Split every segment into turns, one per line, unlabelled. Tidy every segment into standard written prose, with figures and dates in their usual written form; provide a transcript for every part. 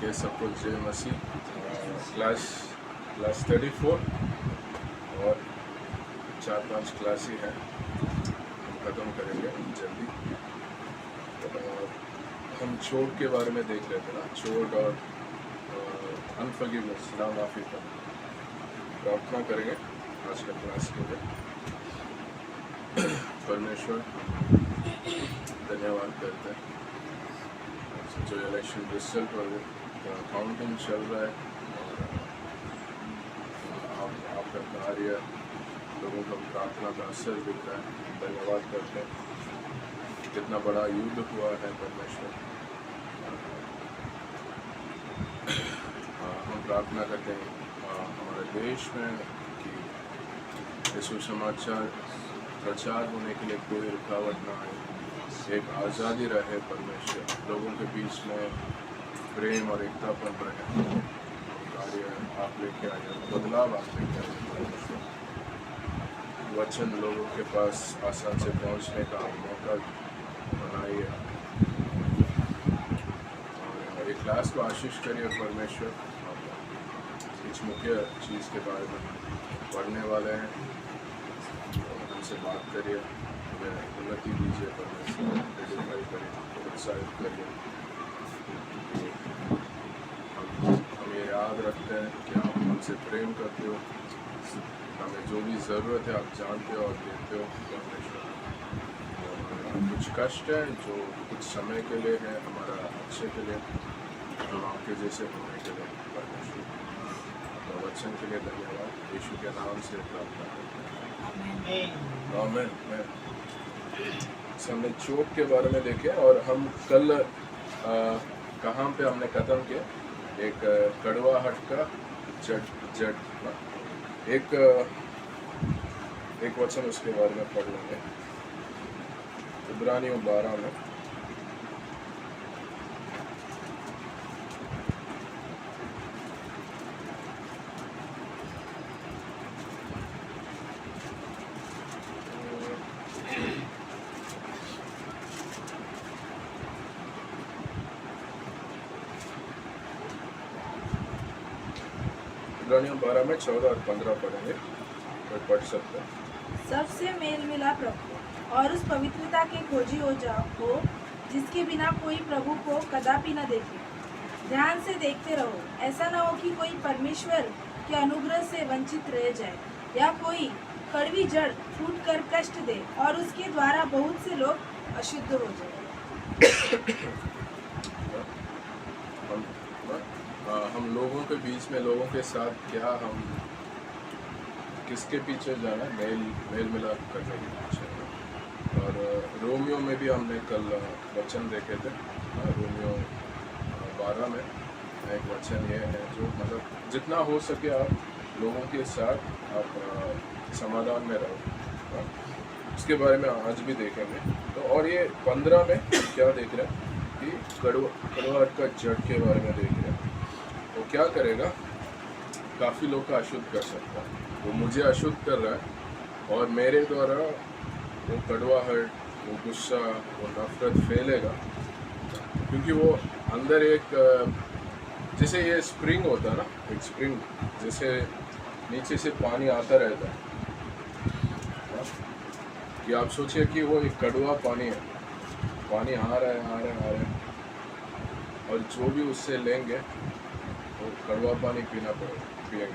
के सबको जय मसीह। क्लास 34 और 4-5 क्लास ही हैं, हम ख़त्म करेंगे जल्दी। और हम चोट के बारे में देख रहे थे ना, चोट और अनफॉरगिवनेस, नामाफी पर प्रार्थना करेंगे आज का क्लास के लिए। परमेश्वर धन्यवाद करते हैं जो इलेक्शन रिजल्ट और काउंटिंग चल रहा है और आपका कार्य लोगों का प्रार्थना का असर दिख रहा है। धन्यवाद करते हैं कितना बड़ा युद्ध हुआ है परमेश्वर। हम प्रार्थना करते हैं हमारे देश में कि यीशु समाचार प्रचार होने के लिए कोई रुकावट ना आए, एक आज़ादी रहे परमेश्वर, लोगों के बीच में प्रेम और एकतापन रहे। कार्य आप लेके आए, बदलाव आप लेके आए परमेश्वर। वचन लोगों के पास आसान से पहुंचने का मौका बनाइए और ये क्लास को आशीष करिए परमेश्वर। इस मुख्य चीज़ के बारे में पढ़ने वाले हैं, हमसे बात करिए, उन्नति दीजिए परमेश्वर, एडिफाई करिए, प्रोत्साहित करिए। हम ये याद रखते हैं कि आप हमसे प्रेम करते हो, हमें जो भी ज़रूरत है आप जानते हो और देते हो परमेश्वर। कुछ कष्ट है जो कुछ समय के लिए है, हमारा अच्छे के लिए, हम आपके जैसे होने के लिए परमेश्वर। तो वचन के लिए धन्यवाद, यीशु के नाम से प्रार्थना करते हैं, आमीन। हमने चोट के बारे में देखे और हम कल कहाँ पे हमने खत्म किया, एक कड़वाहट का जड़ एक वचन उसके बारे में पढ़ लेंगे, इब्रानियों 12 में। इब्रानियों 12 में 14 और 15 पढ़ेंगे, कोई पढ़ सकते हैं।
सबसे मेल मिलाप रखो और उस पवित्रता के खोजी हो जाओ जिसके बिना कोई प्रभु को कदापि न देखे। ध्यान से देखते रहो, ऐसा न हो कि कोई परमेश्वर के अनुग्रह से वंचित रह जाए या कोई कड़वी जड़ फूट कर कष्ट दे और उसके द्वारा बहुत से लोग अशुद्ध हो जाए।
हम लोगों के बीच में, लोगों के साथ क्या हम किसके पीछे जाना है? मेल मिलाप करने के पीछे। और रोमियो में भी हमने कल वचन देखे थे, रोमियो 12 में एक वचन ये है जो मतलब जितना हो सके आप लोगों के साथ आप समाधान में रहो, उसके बारे में आज भी देखेंगे। तो और ये 15 में क्या देख रहे हैं कि कड़वाहट का जड़ के बारे में देख रहे हैं। वो क्या करेगा? काफ़ी लोग का अशुद्ध कर सकता है। वो मुझे अशुद्ध कर रहा है और मेरे द्वारा वो कड़वाहट, वो गुस्सा, वो नफरत फैलेगा, क्योंकि वो अंदर एक जैसे ये स्प्रिंग होता है ना, एक स्प्रिंग जैसे नीचे से पानी आता रहता है कि आप सोचिए कि वो एक कड़वा पानी है, पानी आ रहा है और जो भी उससे लेंगे वो कड़वा पानी पिएंगे।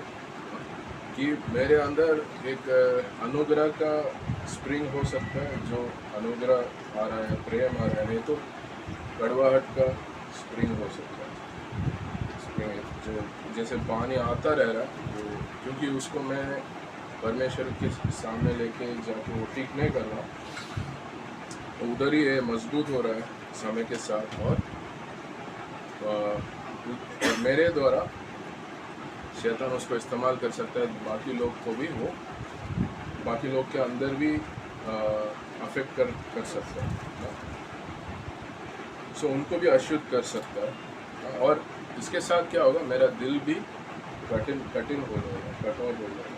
कि मेरे अंदर एक अनुग्रह का स्प्रिंग हो सकता है, जो अनुग्रह आ रहा है, प्रेम आ रहा है, नहीं तो कड़वाहट का स्प्रिंग हो सकता है। स्प्रिंग जो जैसे पानी आता रह रहा है, क्योंकि उसको मैं परमेश्वर के सामने लेके जाके वो ठीक नहीं कर रहा, तो उधर ही ये मजबूत हो रहा है समय के साथ। और मेरे द्वारा शैतान उसको इस्तेमाल कर सकता है, बाकी लोग को भी वो बाकी लोग के अंदर भी अफेक्ट कर सकता है, सो उनको भी अशुद्ध कर सकता है। और इसके साथ क्या होगा, मेरा दिल भी कठिन हो जाएगा, कठोर हो जाएगा।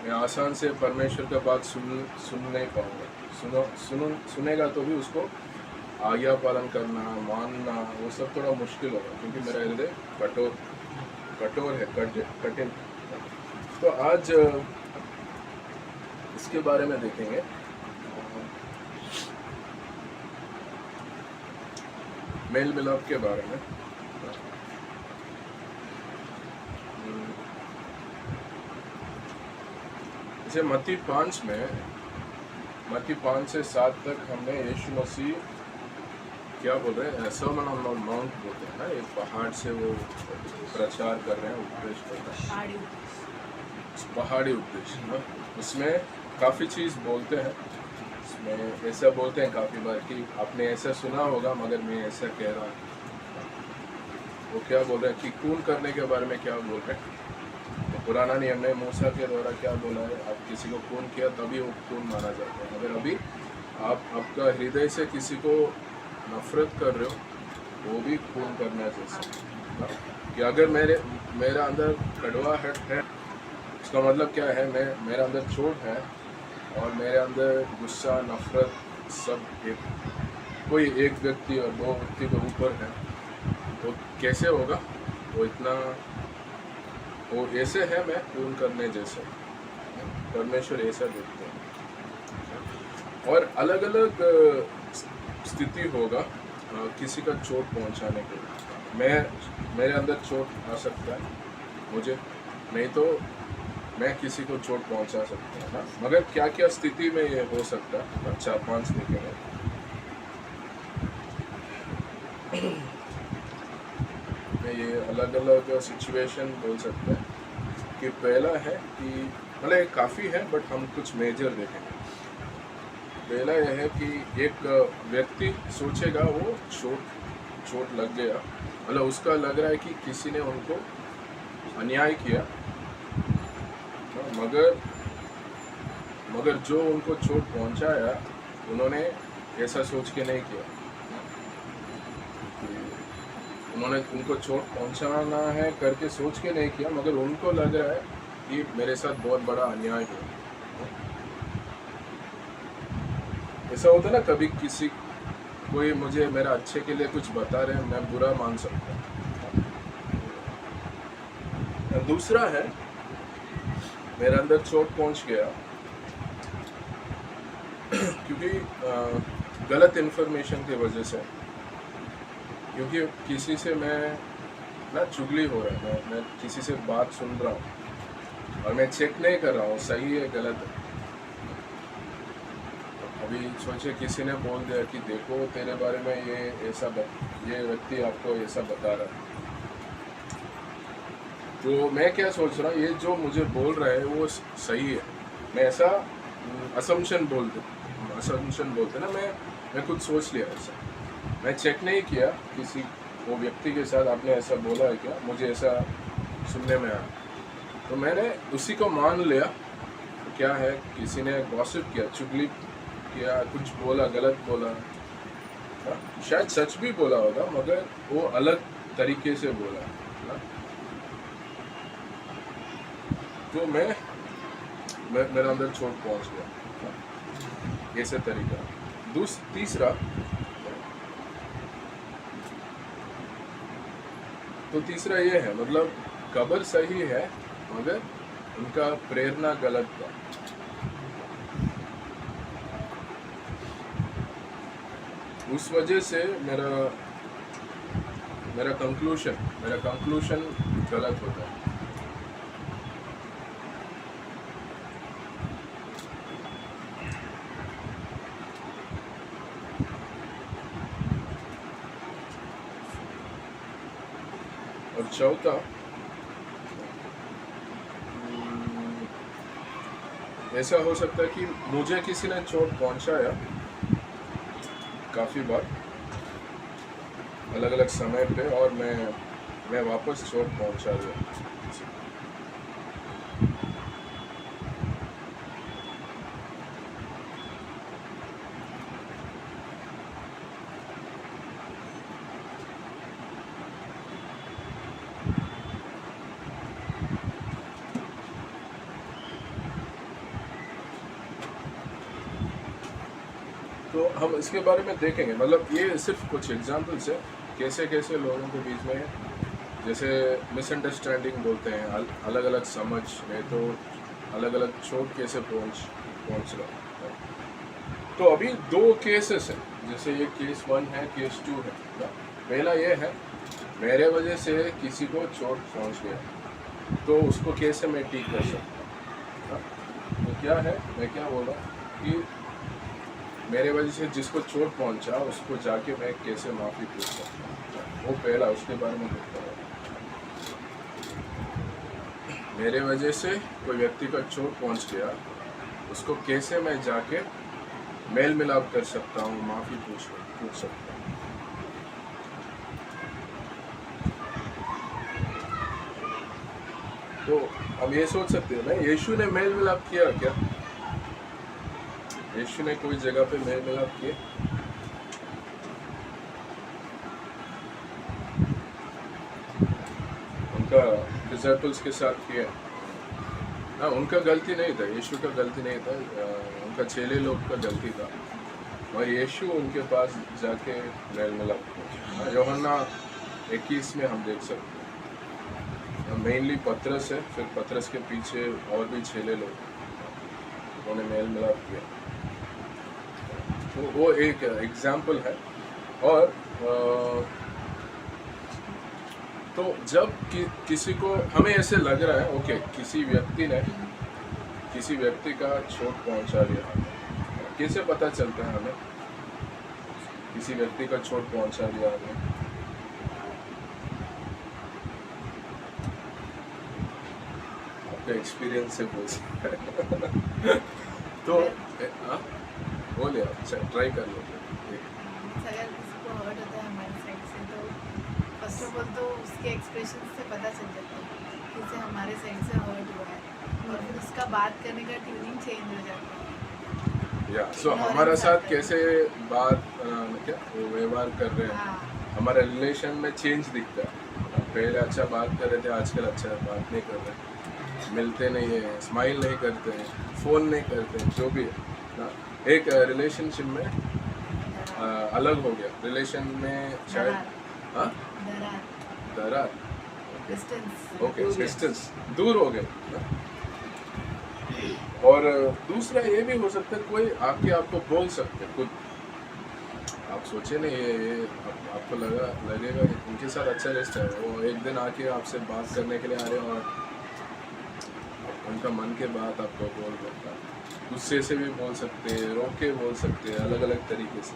मैं आसान से परमेश्वर का बात सुन नहीं पाऊँगा, सुनेगा तो भी उसको आज्ञा पालन करना, मानना, वो सब थोड़ा मुश्किल होगा, क्योंकि मेरा हृदय कठोर है, कठिन। तो आज इसके बारे में देखेंगे। मेल मिलाप के बारे में। जैसे मत्ती 5 से 7 तक हमने यीशु मसीह क्या बोल रहे हैं, सर्मन ऑन माउंट बोलते हैं ना, एक पहाड़ से वो प्रचार कर रहे हैं, उपदेश कर रहे हैं, पहाड़ी उपदेश ना। उसमें काफ़ी चीज़ बोलते हैं। उसमें ऐसा बोलते हैं काफ़ी बार कि आपने ऐसा सुना होगा मगर मैं ऐसा कह रहा हूँ। वो क्या बोल रहे हैं कि खून करने के बारे में क्या बोल रहे हैं। तो पुराना नियम में मूसा के द्वारा क्या बोला है, आप किसी को खून किया तभी वो खून माना जाता है। अगर अभी आप आपका हृदय से किसी को नफरत कर रहे हो, वो भी खून करना जैसा कि अगर मेरा अंदर कड़वाहट है, उसका मतलब क्या है, मेरा अंदर चोट है और मेरे अंदर गुस्सा, नफरत सब कोई एक व्यक्ति और दो व्यक्ति के ऊपर है, तो कैसे होगा वो ऐसे है, मैं खून करने जैसे। परमेश्वर ऐसा देखते हैं। और अलग अलग स्थिति होगा किसी का चोट पहुंचाने के लिए। मेरे अंदर चोट आ सकता है, मुझे नहीं तो मैं किसी को चोट पहुंचा सकता है ना। मगर क्या क्या स्थिति में ये हो सकता है, 4-5 देखेंगे। में ये अलग अलग सिचुएशन बोल सकते हैं कि पहला है कि मतलब काफ़ी है बट हम कुछ मेजर देखेंगे। पहला यह है कि एक व्यक्ति सोचेगा वो चोट लग गया, मतलब उसका लग रहा है कि किसी ने उनको अन्याय किया, मगर जो उनको चोट पहुंचाया उन्होंने ऐसा सोच के नहीं किया। उन्होंने उनको चोट पहुंचाना है करके सोच के नहीं किया, मगर उनको लग रहा है कि मेरे साथ बहुत बड़ा अन्याय हुआ। ऐसा होता है ना, कभी कोई मुझे मेरा अच्छे के लिए कुछ बता रहे हैं, मैं बुरा मान सकता हूँ। दूसरा है, मेरे अंदर चोट पहुंच गया क्योंकि गलत इन्फॉर्मेशन की वजह से, क्योंकि किसी से मैं चुगली हो रहा है, मैं किसी से बात सुन रहा हूँ और मैं चेक नहीं कर रहा हूँ सही है गलत है। अभी सोचे किसी ने बोल दिया कि देखो तेरे बारे में ये व्यक्ति आपको ऐसा बता रहा है, तो मैं क्या सोच रहा हूँ, ये जो मुझे बोल रहा है वो सही है। मैं ऐसा असम्पशन बोलते ना, मैं खुद सोच लिया ऐसा। मैं चेक नहीं किया किसी वो व्यक्ति के साथ आपने ऐसा बोला है क्या, मुझे ऐसा सुनने में आया, तो मैंने उसी को मान लिया। तो क्या है, किसी ने गॉसिप किया, चुगली किया, कुछ बोला, गलत बोला, शायद सच भी बोला होगा मगर वो अलग तरीके से बोला ना। तो मेरे अंदर चोट पहुंच गया, ऐसे तरीका। तीसरा ये है, मतलब खबर सही है मगर उनका प्रेरणा गलत था। उस वजह से मेरा कंक्लूशन गलत होता है। और चौथा, ऐसा हो सकता है कि मुझे किसी ने चोट पहुंचाया काफ़ी बार अलग अलग समय पे, और मैं वापस चोट पहुंचा दिया। तो तो हम इसके बारे में देखेंगे, मतलब ये सिर्फ कुछ एग्जांपल्स है कैसे कैसे लोगों के बीच में जैसे मिसअंडरस्टैंडिंग बोलते हैं, अलग अलग समझ नहीं तो अलग अलग चोट कैसे पहुंच रहा है। तो अभी दो केसेस हैं, जैसे ये केस 1 है, केस 2 है ना। पहला ये है, मेरे वजह से किसी को चोट पहुंच गया तो उसको कैसे मैं ठीक कर सकता हूँ। तो क्या है, मैं क्या बोल रहा हूँ कि मेरे वजह से जिसको चोट पहुंचा उसको जाके मैं कैसे माफ़ी पूछ सकता हूँ, वो पहला, उसके बारे में देखता हूँ। मेरे वजह से कोई व्यक्ति का चोट पहुंच गया, उसको कैसे मैं जाके मेल मिलाप कर सकता हूँ, माफ़ी पूछ सकता हूँ। तो हम ये सोच सकते हैं ना, यीशु ने मेल मिलाप किया क्या? यीशु ने कोई जगह पे मेल मिलाप किया? उनका डिसिपल्स के साथ किया ना, उनका गलती नहीं था, यीशु का गलती नहीं था, उनका चेले लोग का गलती था, और यीशु उनके पास जाके मेल मिलाप किया। यूहन्ना 21 में हम देख सकते हैं, मेनली पतरस है, फिर पतरस के पीछे और भी चेले लोग, उन्होंने मेल मिलाप किया। तो वो एक एग्जाम्पल है। और तो जब किसी को हमें ऐसे लग रहा है ओके, किसी व्यक्ति का चोट पहुंचा दिया, कैसे पता चलता है हमें किसी व्यक्ति का चोट पहुंचा दिया हमें? आपका एक्सपीरियंस से बोल सकते हैं। तो बोले आप, ट्राई कर लो।
अगर किसी को हर्ट होता है हमारी साइड से तो फर्स्ट ऑफ ऑल तो उसके एक्सप्रेशन से पता चल जाता है कि उसे हमारे साइड से हर्ट हुआ है, और फिर उसका बात करने का ट्यूनिंग चेंज हो जाता है।
या सो हमारा साथ कैसे बात क्या वो व्यवहार कर रहे हैं,
हाँ,
हमारे रिलेशन में चेंज दिखता है। पहले अच्छा बात कर रहे थे, आजकल अच्छा बात नहीं कर रहे, मिलते नहीं है, स्माइल नहीं करते हैं, फ़ोन नहीं करते हैं, जो भी है ना। एक रिलेशनशिप में अलग हो गया, रिलेशन में शायद हाँ दरार,
डिस्टेंस,
ओके डिस्टेंस, दूर हो गए ना। और दूसरा ये भी हो सकता है, कोई आके आपको बोल सकते हैं खुद, आप सोचे नहीं ये आपको लगेगा कि उनके साथ अच्छा रिश्ता है, वो एक दिन आके आपसे बात करने के लिए आ रहे हैं और उनका मन के बात आपको बोल सकता है, गुस्से से भी बोल सकते हैं, रोक के बोल सकते हैं, अलग अलग तरीके से,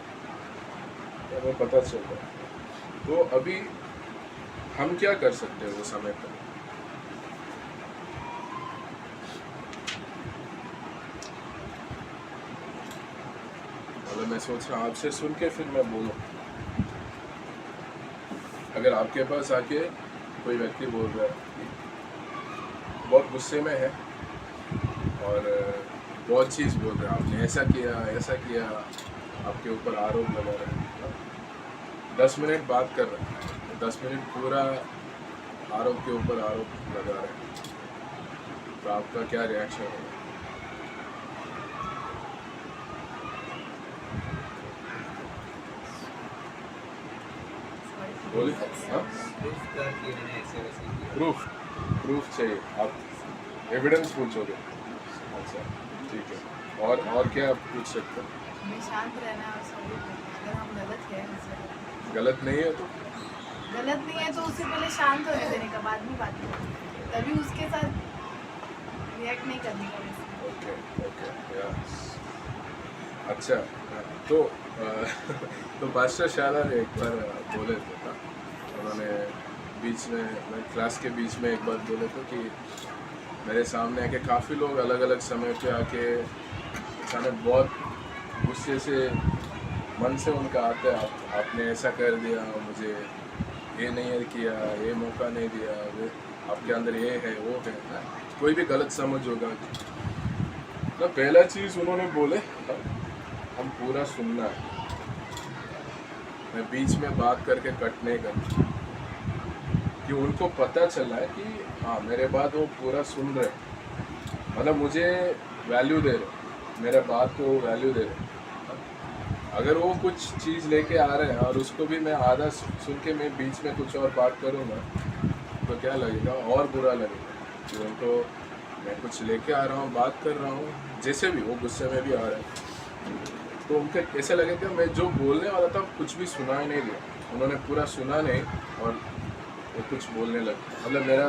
तो हमें पता चलता है। तो अभी हम क्या कर सकते हैं वो समय पर? मतलब मैं सोच रहा हूँ आपसे सुन के फिर मैं बोलूँ। अगर आपके पास आके कोई व्यक्ति बोल रहा है, बहुत गुस्से में है और बहुत चीज़ बोल रहा है, आपने ऐसा किया, आपके ऊपर आरोप लगा रहा है, 10 मिनट बात कर रहे हैं, 10 मिनट पूरा आरोप के ऊपर आरोप लगा रहे हैं, तो आपका क्या रिएक्शन होगा? बोलिए। हाँ, प्रूफ चाहिए, आप एविडेंस पूछोगे? अच्छा ठीक है, और क्या आप पूछ सकते हैं?
हमें शांत रहना और सॉरी बोलना। अगर हम गलत है, उससे
गलत नहीं है तो
गलत नहीं है तो उससे पहले शांत होने देने का, बाद में बात करनी, तभी उसके साथ रिएक्ट नहीं करने का वैसे।
ओके या अच्छा। तो तो पास्टर शाला ने एक बार बोले थे ना, उन्होंने बीच में क्लास के बीच में एक बार बोले थे कि मेरे सामने आके काफ़ी लोग अलग अलग समय पे आके अचानक बहुत गुस्से से मन से उनका आता है, आपने ऐसा कर दिया, मुझे ये नहीं किया, ये मौका नहीं दिया, आपके अंदर ये है वो है ना, कोई भी गलत समझ होगा ना। पहला चीज़ उन्होंने बोले हम पूरा सुनना है, मैं बीच में बात करके कट नहीं करना, कि उनको पता चला है कि हाँ मेरे बात वो पूरा सुन रहे, मतलब मुझे वैल्यू दे रहे, मेरे बात को वैल्यू दे रहे। अगर वो कुछ चीज़ लेके आ रहे हैं और उसको भी मैं आधा सुन के मैं बीच में कुछ और बात करूँगा तो क्या लगेगा, और बुरा लगेगा कि उनको मैं कुछ लेके आ रहा हूँ, बात कर रहा हूँ, जैसे भी वो गुस्से में भी आ रहे हैं, तो उनके ऐसे लगेगा मैं जो बोलने वाला था कुछ भी सुना ही नहीं दिया, उन्होंने पूरा सुना नहीं और वो कुछ बोलने लगे, मतलब मेरा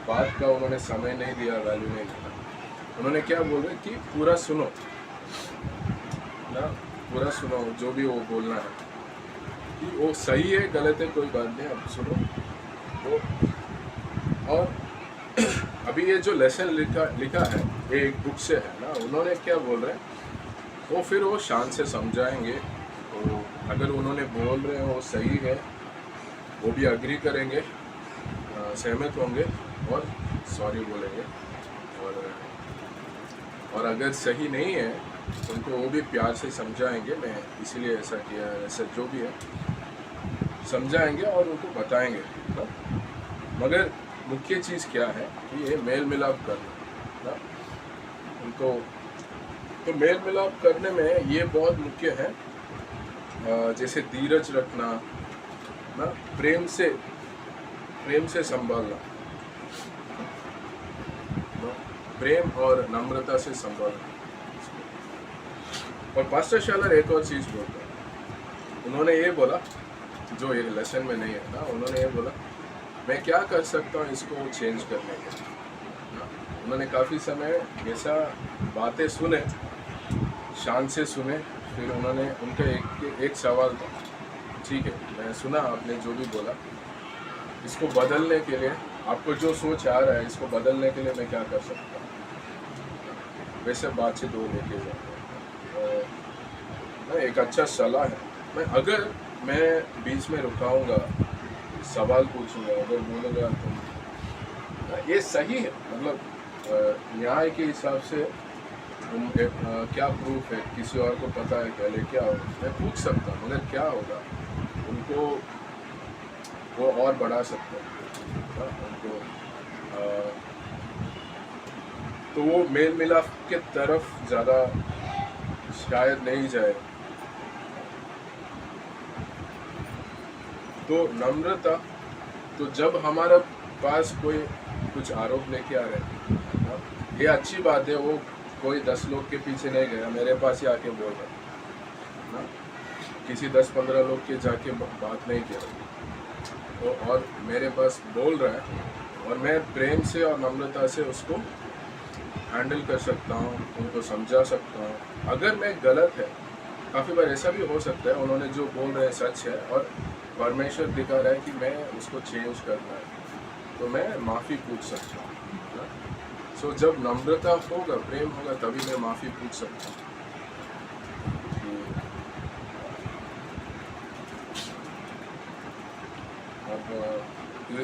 बात का उन्होंने समय नहीं दिया, वैल्यू नहीं दिया। उन्होंने क्या बोल रहे कि पूरा सुनो ना, पूरा सुनो जो भी वो बोलना है, कि वो सही है गलत है कोई बात नहीं, अब सुनो वो। और अभी ये जो लेसन लिखा है ये एक बुक से है ना, उन्होंने क्या बोल रहे हैं वो फिर वो शान से समझाएंगे, तो अगर उन्होंने बोल रहे हैं वो सही है वो भी अग्री करेंगे, सहमत होंगे और सॉरी बोलेंगे, और अगर सही नहीं है उनको वो भी प्यार से समझाएंगे, मैं इसीलिए ऐसा किया है, ऐसा जो भी है समझाएंगे और उनको बताएंगे ना। मगर मुख्य चीज़ क्या है कि ये मेल मिलाप करना ना, उनको तो मेल मिलाप करने में ये बहुत मुख्य है, जैसे धीरज रखना ना, प्रेम से संभालना ना, प्रेम और नम्रता से संभालना। और पास्टर शालर एक और चीज़ बोलते हैं, उन्होंने ये बोला जो ये लेसन में नहीं है ना, उन्होंने ये बोला मैं क्या कर सकता हूँ इसको चेंज करने के ना। उन्होंने काफ़ी समय ऐसा बातें सुने, शान से सुने, फिर उन्होंने उनका एक सवाल था, ठीक है मैं सुना आपने जो भी बोला, इसको बदलने के लिए आपको जो सोच आ रहा है इसको बदलने के लिए मैं क्या कर सकता हूँ, वैसे बातचीत वो लेके जाते। एक अच्छा सलाह है, अगर मैं बीच में रुकाऊंगा, सवाल पूछूंगा, अगर बोलेगा तो ये सही है, मतलब न्याय के हिसाब से क्या प्रूफ है, किसी और को पता है पहले क्या होगा, मैं पूछ सकता हूँ, मगर क्या होगा उनको वो और बढ़ा सकते हैं उनको, तो वो मेल मिलाप के तरफ ज़्यादा शायद नहीं जाए। तो नम्रता, तो जब हमारा पास कोई कुछ आरोप लेके आ रहे हैं, ये अच्छी बात है, वो कोई 10 लोग के पीछे नहीं गया, मेरे पास ही आके बोल रहा ना, किसी 10-15 लोग के जाके बात नहीं किया, तो और मेरे पास बोल रहा है और मैं प्रेम से और नम्रता से उसको हैंडल कर सकता हूँ, उनको समझा सकता हूँ। अगर मैं गलत है, काफ़ी बार ऐसा भी हो सकता है उन्होंने जो बोल रहे हैं सच है और परमेश्वर दिखा रहा है कि मैं उसको चेंज करना है, तो मैं माफ़ी पूछ सकता हूँ। सो जब नम्रता होगा, प्रेम होगा, तभी मैं माफ़ी पूछ सकता हूँ। अब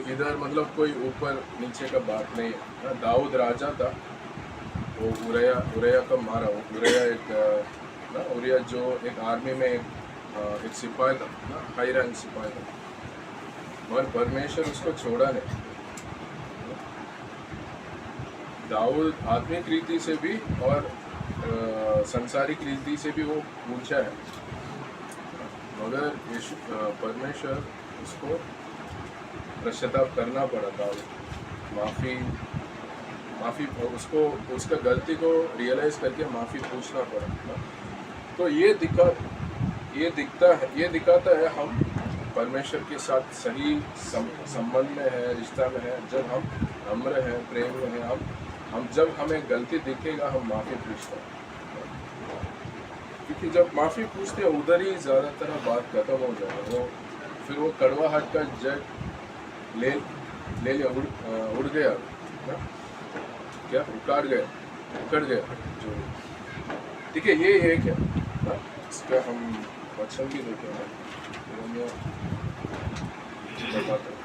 इधर मतलब कोई ऊपर नीचे का बात नहीं है ना। दाऊद राजा था, वो उरैया का मारा, उरैया एक ना, उरैया जो एक आर्मी में एक सिपाही था ना, हाई रैंक सिपाही था, मगर परमेश्वर उसको छोड़ा नहीं। दाऊद आत्मिक रीति से भी और संसारिक रीति से भी वो ऊंचा है, मगर परमेश्वर उसको पश्चाताप करना पड़ा था, माफ़ी उसको उसका गलती को रियलाइज़ करके माफ़ी पूछना पड़ा। तो ये दिखाता है हम परमेश्वर के साथ सही संबंध में है, रिश्ता में है, जब हम नम्र हैं, प्रेम में हैं, हम जब हमें गलती दिखेगा हम माफ़ी पूछते हैं, क्योंकि जब माफ़ी पूछते हैं उधर ही ज़्यादातर बात खत्म हो जाएगा। वो फिर वो कड़वाहट का जग ले लिया, उड़ गया ना, क्या उकड़ गया जो, ठीक है। ये एक है ना, इसका हम वचन भी देखेंगे, बताते हैं।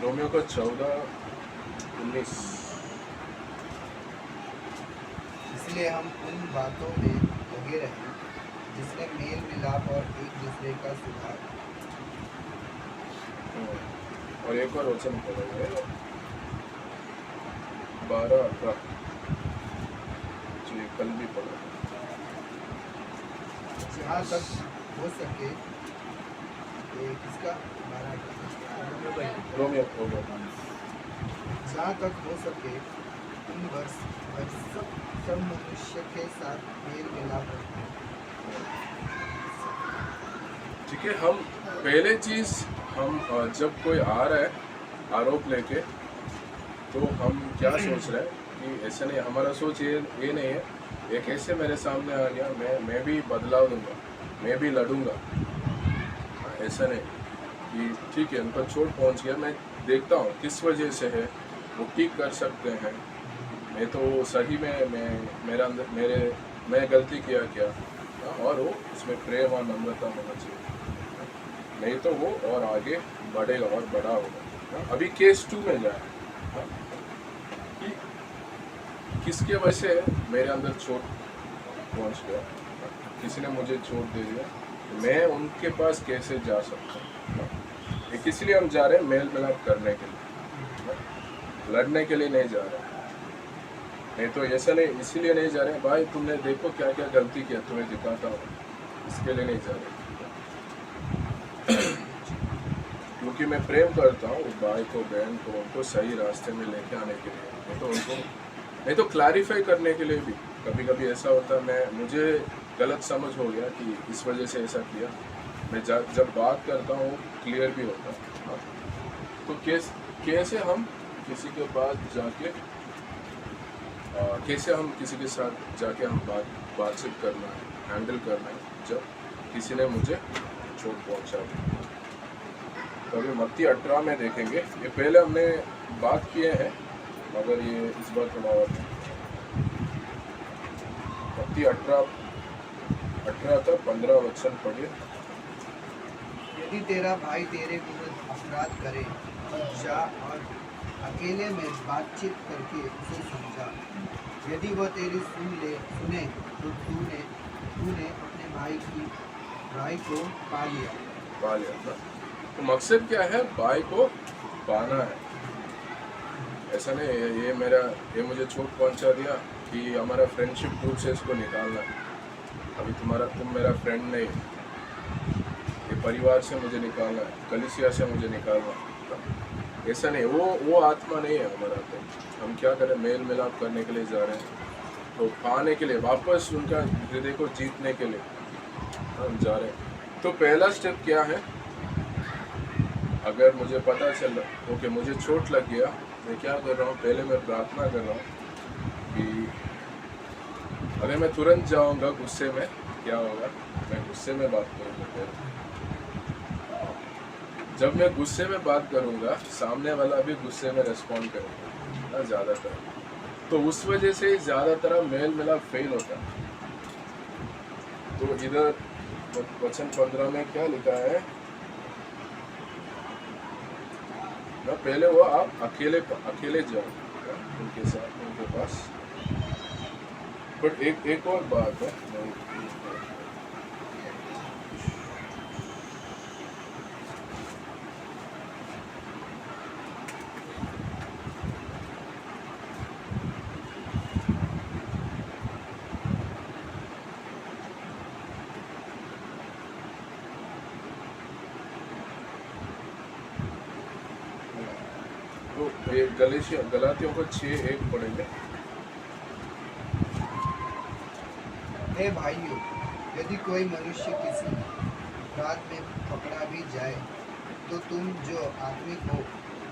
रोमियो का 14 19।
इसलिए हम उन बातों में लगे रहें जिसमें मेल मिलाप और एक दूसरे का सुधार।
और एक और वचन पढ़ेंगे 12-18 जो ये कल भी पढ़ा।
जहाँ तक हो सके किसका 12
रोमियो
जहाँ तक हो सके उन सब मनुष्य के साथ मेल मिलाप रखें।
ठीक है। हम पहले चीज़ हम जब कोई आ रहा है आरोप लेके तो हम क्या सोच रहे हैं कि ऐसे नहीं, हमारा सोच ये नहीं है ये कैसे मेरे सामने आ गया, मैं भी बदलाव दूंगा, मैं भी लड़ूंगा। ऐसा नहीं कि ठीक है उनको चोट पहुंच गया, मैं देखता हूँ किस वजह से है, वो ठीक कर सकते हैं। मैं तो सही में मेरा अंदर मैं गलती किया क्या, और वो उसमें प्रेम और नम्रता होना चाहिए, नहीं तो वो और आगे बढ़ेगा और बड़ा होगा। अभी केस 2 में जाए कि किसके वजह से मेरे अंदर चोट पहुंच गया, किसी ने मुझे चोट दे दिया, मैं उनके पास कैसे जा सकता हूँ। इसलिए हम जा रहे हैं मेल मिलाप करने के लिए, लड़ने के लिए नहीं जा रहे। नहीं तो ऐसा नहीं, इसीलिए नहीं जा रहे भाई तुमने देखो क्या क्या गलती किया, तुम्हें दिखाता हूँ, इसके लिए नहीं जा रहे। क्योंकि मैं प्रेम करता हूँ भाई को, बहन को, उनको सही रास्ते में लेके आने के लिए, नहीं तो क्लैरिफाई करने के लिए भी। कभी कभी ऐसा होता है मुझे गलत समझ हो गया कि इस वजह से ऐसा किया, मैं जब बात करता हूँ क्लियर भी होता है। तो कैसे हम किसी के पास जाके कैसे हम किसी के साथ जाके हम बातचीत करना है, हैंडल करना है जब किसी ने मुझे चोट पहुंचा दी। तो अभी मत्ती 18 में देखेंगे, ये पहले हमने बात किए हैं मगर ये इस बार थोड़ा और मत्ती 18 का 15 वचन पढ़िए।
यदि तेरा भाई तेरे विरुद्ध अपराध करे तो जा और अकेले में बातचीत करके उसे समझा। यदि वह तेरी सुने तो तूने अपने भाई को पा लिया
ना। तो मकसद क्या है, भाई को पाना है। ऐसा नहीं ये मुझे चोट पहुंचा दिया कि हमारा फ्रेंडशिप ग्रुप से इसको निकालना है। अभी तुम मेरा फ्रेंड नहीं, ये परिवार से मुझे निकालना है, कलीसिया से मुझे निकालना है। ऐसा नहीं, वो आत्मा नहीं है हमारा। तो हम क्या करें, मेल मिलाप करने के लिए जा रहे हैं, तो पाने के लिए, वापस उनका हृदय को जीतने के लिए हम जा रहे हैं। तो पहला स्टेप क्या है, अगर मुझे पता चल ओके मुझे चोट लग गया, मैं क्या कर रहा हूँ, पहले मैं प्रार्थना कर रहा हूँ कि अगर मैं तुरंत जाऊँगा गुस्से में, क्या होगा, मैं गुस्से में बात करूँगा। जब मैं गुस्से में बात करूँगा, सामने वाला भी गुस्से में रिस्पॉन्ड करेगा ना ज़्यादातर। तो उस वजह से ज़्यादातर मेल मिलाप फेल होता है। तो इधर वचन 15 में क्या लिखा है ना, पहले वो आप अकेले जाओ उनके साथ, उनके पास। बट एक और बात है, तो ये गलातियों को 6:1 पढ़ेंगे।
हे भाइयों, यदि कोई मनुष्य किसी अपराध में पकड़ा भी जाए तो तुम जो आत्मिक हो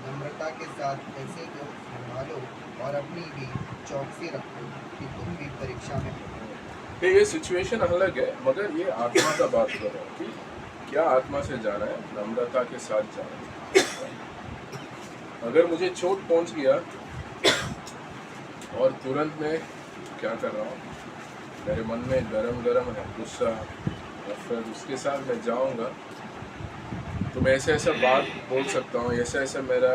नम्रता के साथ ऐसे को संभालो और अपनी भी चौकसी रखो कि तुम भी परीक्षा में हो।
ये सिचुएशन अलग है, मगर ये आत्मा का बात कर रहा हूँ कि क्या आत्मा से जाना है, नम्रता के साथ जाना है। अगर मुझे चोट पहुंच गया और तुरंत मैं क्या कर रहा हूँ, मेरे मन में गरम है गुस्सा, और फिर उसके साथ मैं जाऊँगा तो मैं ऐसा बात बोल सकता हूँ, ऐसा मेरा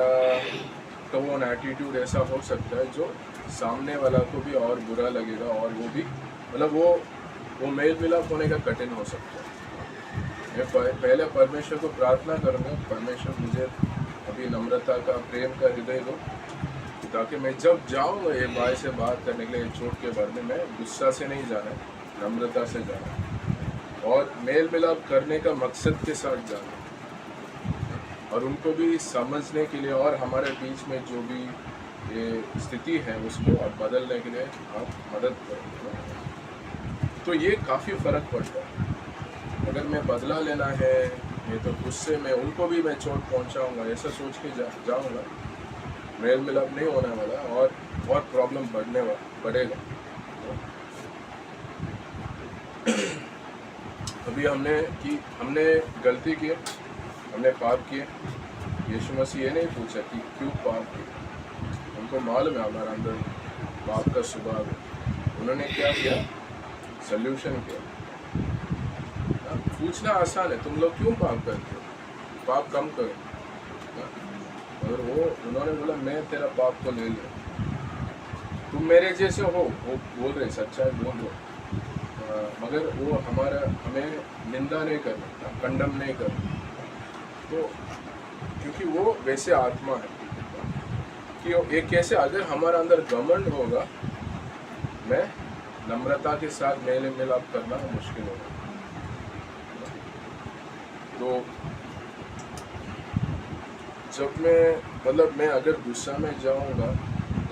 आपका वो एटीट्यूड ऐसा हो सकता है जो सामने वाला को भी और बुरा लगेगा, और वो भी मतलब वो मेल मिलाप होने का कठिन हो सकता है। मैं पहले परमेश्वर को प्रार्थना करूँगा, परमेश्वर मुझे अभी नम्रता का, प्रेम का हृदय दो, ताकि मैं जब जाऊँगा ये भाई से बात करने के लिए चोट के बारे में, मैं गुस्सा से नहीं जाना, नम्रता से जाना और मेल मिलाप करने का मकसद के साथ जाना, और उनको भी समझने के लिए और हमारे बीच में जो भी ये स्थिति है उसको और बदलने के लिए आप मदद करेंगे। तो ये काफ़ी फ़र्क पड़ता है। अगर मैं बदला लेना है, ये तो गुस्से में उनको भी मैं चोट पहुंचाऊंगा, ऐसा सोच के जाऊंगा, मेल मिलाप नहीं होने वाला और प्रॉब्लम बढ़ेगा। अभी हमने गलती की, हमने पाप किए। यीशु मसीह ये नहीं पूछा कि क्यों पाप किए, उनको मालूम है हमारे अंदर पाप का स्वभाव है। उन्होंने क्या किया? सल्यूशन किया। पूछना आसान है, तुम लोग क्यों पाप करते हो, पाप कम करो। और उन्होंने बोला मैं तेरा पाप को ले लिया, तुम मेरे जैसे हो, वो बोल रहे सच्चाई बोल रहे, मगर वो हमें निंदा नहीं करना, कंडम नहीं करना। तो क्योंकि वो वैसे आत्मा है कि एक कैसे, अगर हमारे अंदर घमंड होगा, मैं नम्रता के साथ मेल मिलाप करना मुश्किल होगा। तो जब मैं अगर गुस्सा में जाऊंगा,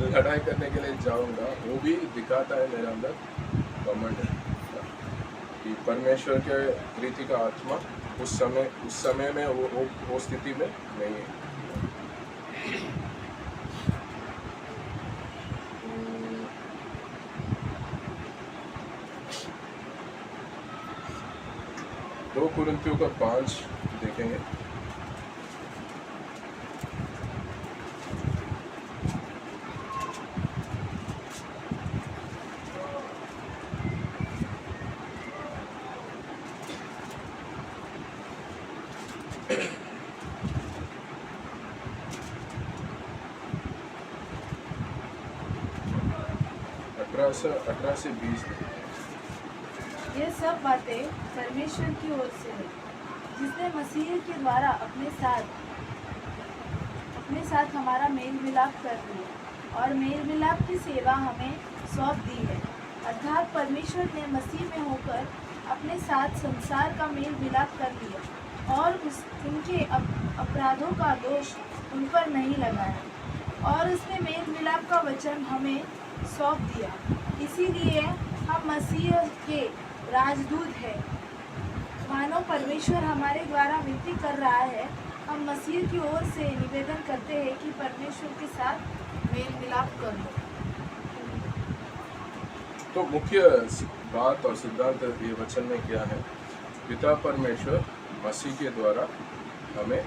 लड़ाई करने के लिए जाऊंगा, वो भी दिखाता है मेरे अंदर घमंड है कि परमेश्वर के प्रीति का आत्मा उस समय में वो स्थिति में नहीं है। दो कुरिन्थियों का 5 देखेंगे। अठारह से 20।
ये सब बातें परमेश्वर की ओर से है, जिसने मसीह के द्वारा अपने साथ हमारा मेल मिलाप कर दिया और मेल मिलाप की सेवा हमें सौंप दी है। अर्थात परमेश्वर ने मसीह में होकर अपने साथ संसार का मेल मिलाप कर लिया और उनके अपराधों का दोष उन पर नहीं लगाया, और उसने मेल मिलाप का वचन हमें सौंप दिया। इसीलिए हम मसीह के राजदूत है। मानो परमेश्वर हमारे द्वारा विनती कर रहा है, हम मसीह की ओर से निवेदन करते हैं कि परमेश्वर के साथ मेल मिलाप कर लो।
तो मुख्य बात और सिद्धांत ये वचन में क्या है? पिता परमेश्वर मसीह के द्वारा हमें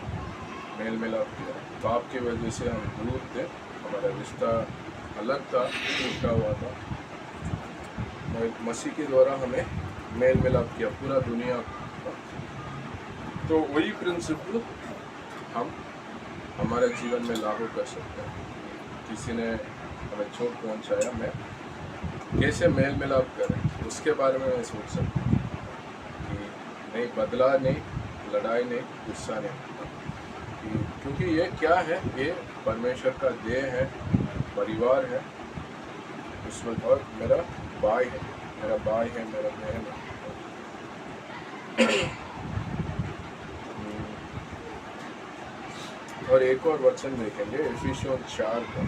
मेल मिलाप किया। पाप की वजह से हम दूर थे, हमारा रिश्ता अलग था, टूटा हुआ था। मसीह के द्वारा हमें मेल मिलाप किया पूरा दुनिया को। तो वही प्रिंसिपल हम हमारे जीवन में लागू कर सकते हैं। किसी ने हमें चोट पहुंचाया, मैं कैसे मेल मिलाप करें, उसके बारे में मैं सोच सकता हूँ कि नहीं, बदला नहीं, लड़ाई नहीं, गुस्सा नहीं, क्योंकि ये क्या है, ये परमेश्वर का देह है, परिवार है उसमें, और मेरा भाई है, मेरा बहन है। और एक और वचन देखेंगे इफिसियों 4 का।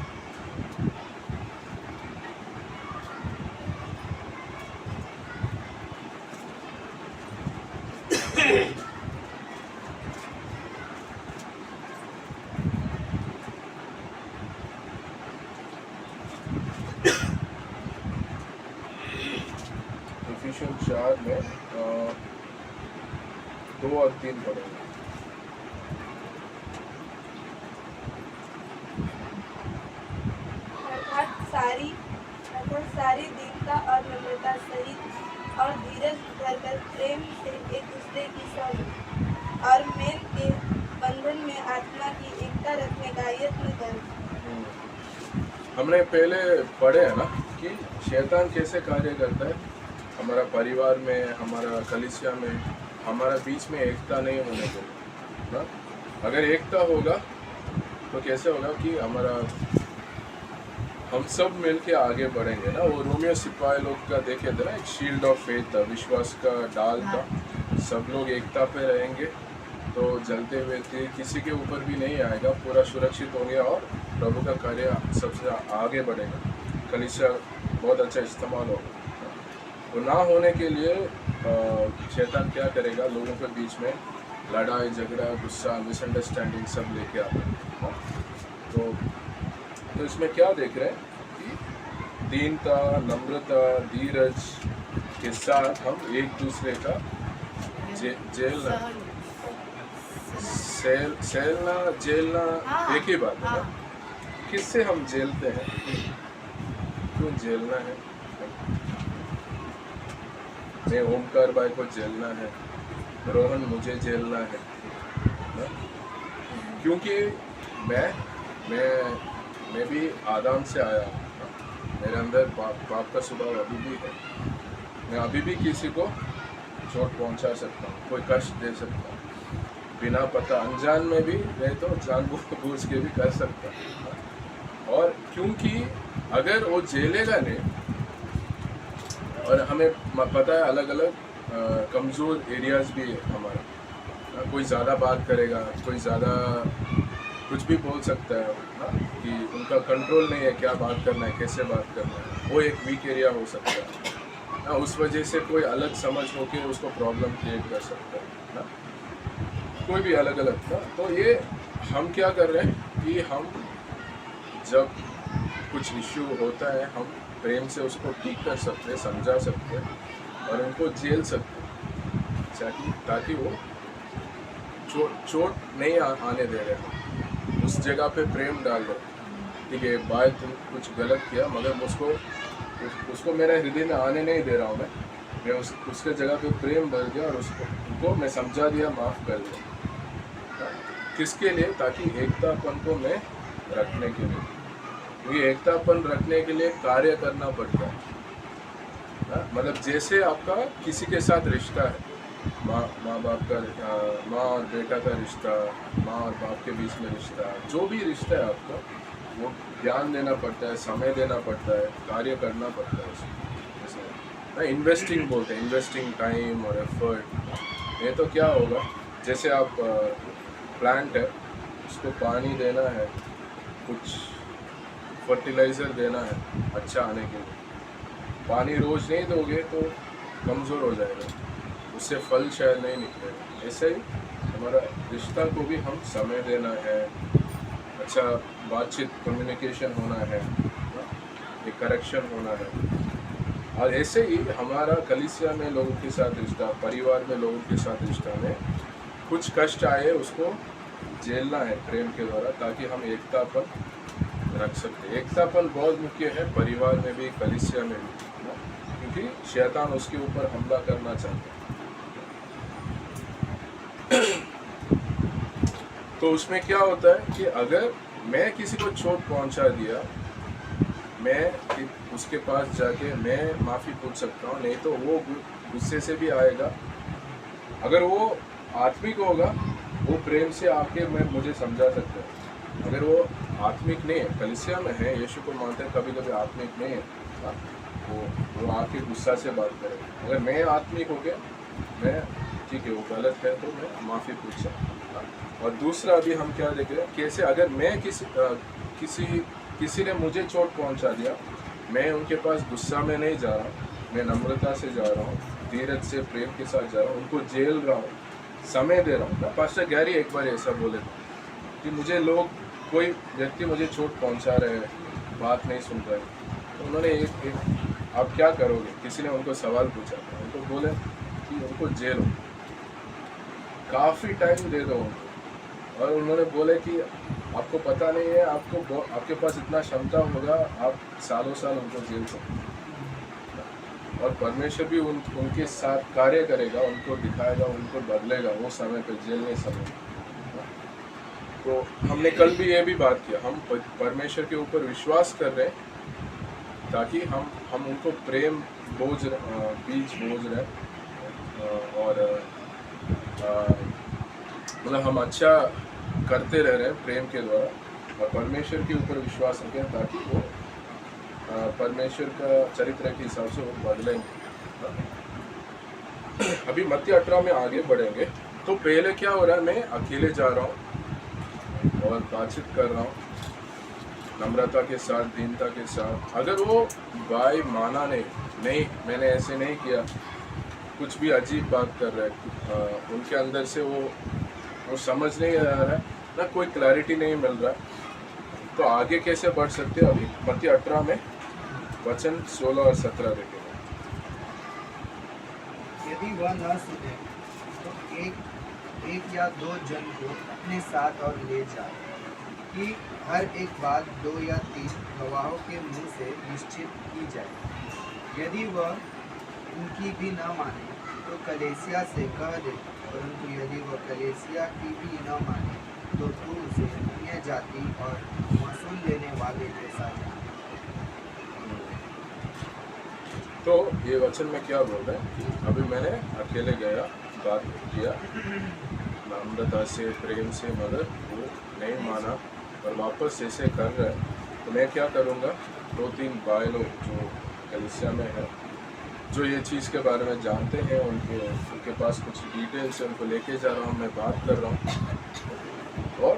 इफिसियों 4 में 2 और 3 पढ़ेंगे।
अर्थात सारी दीनता और नम्रता सहित और धीरज धरकर प्रेम से एक दूसरे की सौंप और मेल के बंधन में आत्मा की एकता रखने का यत्न कर,
हमने पहले पढ़े है ना कि शैतान कैसे कार्य करता है हमारा परिवार में, हमारा कलीसिया में, हमारा बीच में एकता नहीं होने को ना। अगर एकता होगा तो कैसे होगा कि हम सब मिलके आगे बढ़ेंगे ना। वो रोमियो सिपाही लोग का देखे थे ना, एक शील्ड ऑफ फेथ था, विश्वास का डाल था। सब लोग एकता पे रहेंगे तो जलते हुए तीर किसी के ऊपर भी नहीं आएगा, पूरा सुरक्षित होंगे और प्रभु का कार्य सबसे आगे बढ़ेगा, कलीसिया बहुत अच्छा इस्तेमाल होगा। तो ना होने के लिए शैतान क्या करेगा, लोगों के बीच में लड़ाई झगड़ा, गुस्सा, मिसअंडरस्टैंडिंग सब लेके आता है। तो इसमें क्या देख रहे हैं कि दीनता, नम्रता, धीरज के साथ हम एक दूसरे का जेलना
हाँ,
एक ही बात है ना।
हाँ।
किससे हम जेलते हैं, क्यों जेलना है? मैं ओमकार भाई को जेलना है, रोहन मुझे जेलना है ना? क्योंकि मैं भी आदम से आया हूँ, मेरे अंदर पाप का स्वभाव अभी भी है। मैं अभी भी किसी को चोट पहुंचा सकता हूँ, कोई कष्ट दे सकता हूँ, बिना पता अनजान में भी नहीं तो जानबूझ के भी कर सकता हूँ। और क्योंकि अगर वो झेलेगा नहीं, और हमें पता है अलग अलग कमज़ोर एरियाज़ भी है हमारा, कोई ज़्यादा बात करेगा, कोई ज़्यादा कुछ भी बोल सकता है ना, कि उनका कंट्रोल नहीं है क्या बात करना है, कैसे बात करना है, वो एक वीक एरिया हो सकता है ना। उस वजह से कोई अलग समझ होके उसको प्रॉब्लम क्रिएट कर सकता है ना, कोई भी अलग अलग ना। तो ये हम क्या कर रहे हैं कि हम जब कुछ इश्यू होता है हम प्रेम से उसको ठीक कर सकते हैं, समझा सकते हैं और उनको झेल सकते हैं, ताकि वो चोट नहीं आने दे रहे, उस जगह पे प्रेम डाल दो। ठीक है भाई, तुम कुछ गलत किया मगर उसको मेरे हृदय में आने नहीं दे रहा हूँ मैं उसके जगह पे प्रेम डाल दिया और उनको मैं समझा दिया, माफ़ कर दिया। किसके लिए? ताकि एकतापन को मैं रखने के लिए, क्योंकि एकतापन रखने के लिए कार्य करना पड़ता है। मतलब जैसे आपका किसी के साथ रिश्ता है, माँ बाप का, माँ और बेटा का रिश्ता, माँ और बाप के बीच में रिश्ता, जो भी रिश्ता है आपका, वो ध्यान देना पड़ता है, समय देना पड़ता है, कार्य करना पड़ता है उसमें। जैसे इन्वेस्टिंग बोलते हैं, इन्वेस्टिंग टाइम और एफर्ट। ये तो क्या होगा, जैसे आप प्लांट है, उसको पानी देना है, कुछ फर्टिलाइज़र देना है अच्छा आने के लिए, पानी रोज़ नहीं दोगे तो कमज़ोर हो जाएगा, उससे फल शायद नहीं निकलेगा। ऐसे ही हमारा रिश्ता को भी हम समय देना है, अच्छा बातचीत, कम्युनिकेशन होना है, एक करेक्शन होना है। और ऐसे ही हमारा कलीसिया में लोगों के साथ रिश्ता, परिवार में लोगों के साथ रिश्ता में कुछ कष्ट आए उसको झेलना है प्रेम के द्वारा, ताकि हम एकतापन रख सकते हैं। एकतापन बहुत मुख्य है परिवार में भी, कलीसिया में भी, क्योंकि शैतान उसके ऊपर हमला करना चाहता है। तो उसमें क्या होता है कि अगर मैं किसी को चोट पहुंचा दिया, मैं उसके पास जाके मैं माफ़ी पूछ सकता हूँ, नहीं तो वो गुस्से से भी आएगा। अगर वो आत्मिक होगा, वो प्रेम से आके मुझे समझा सकता है। अगर वो आत्मिक नहीं है, कलीसिया में है, यीशु को मानते हैं, कभी कभी आत्मिक नहीं है, वो आके गुस्सा से बात करे। अगर मैं आत्मिक हो गया, मैं ठीक है वो गलत है तो मैं माफ़ी पूछ सकता हूँ। और दूसरा भी हम क्या देख रहे हैं, कैसे अगर मैं किसी ने मुझे चोट पहुंचा दिया, मैं उनके पास गुस्सा में नहीं जा रहा, मैं नम्रता से जा रहा हूँ, धीरज से प्रेम के साथ जा रहा हूँ, उनको झेल रहा हूँ, समय दे रहा हूँ। पास्टर गैरी एक बार ऐसा बोले कि मुझे कोई व्यक्ति मुझे चोट पहुंचा रहे हैं, बात नहीं सुन रहे, तो उन्होंने एक आप क्या करोगे, किसी ने उनको सवाल पूछा, उनको बोले कि उनको झेलो, काफ़ी टाइम दे दो उनको। और उन्होंने बोले कि आपको पता नहीं है, आपके पास इतना क्षमता होगा, आप सालों साल उनको झेल सकते। और परमेश्वर भी उनके साथ कार्य करेगा, उनको दिखाएगा, उनको बदलेगा वो समय पे, झेलने समय। तो हमने कल भी ये भी बात किया, हम परमेश्वर के ऊपर विश्वास कर रहे हैं ताकि हम उनको प्रेम बीज बोझ रहे हैं और मतलब हम अच्छा करते रह रहे हैं प्रेम के द्वारा, और परमेश्वर के ऊपर विश्वास रखें ताकि वो परमेश्वर का चरित्र के हिसाब से वो बदलेंगे। अभी मत्ती 18 में आगे बढ़ेंगे। तो पहले क्या हो रहा है, मैं अकेले जा रहा हूँ और बातचीत कर रहा हूँ नम्रता के साथ, दीनता के साथ। अगर वो भाई माना नहीं मैंने ऐसे नहीं किया, कुछ भी अजीब बात कर रहा है, उनके अंदर से वो समझ नहीं आ रहा है ना, कोई क्लैरिटी नहीं मिल रहा, तो आगे कैसे बढ़ सकते हैं। अभी मत्ती 18 में वचन 16 और 17 देखेंगे।
यदि वह न सुने तो एक या दो जन को अपने साथ और ले जाए, कि हर एक बात 2 या 3 गवाहों के मुंह से निश्चित की जाए। यदि वह उनकी भी न माने तो कलीसिया से कह दे, परंतु यदि वह कलीसिया की भी न माने तो तू उसे अन्य जाति और महसूल लेने वाले जैसा जान।
तो ये वचन में क्या बोल रहे हैं, अभी मैंने अकेले गया, बात किया नम्रता से, प्रेम से, मगर वो नहीं माना और वापस ऐसे कर रहे हैं, तो मैं क्या करूँगा। 2-3 भाई लोग जो कलीसिया में है, जो ये चीज़ के बारे में जानते हैं, उनके पास कुछ डिटेल्स है, उनको लेके जा रहा हूँ, मैं बात कर रहा हूँ, और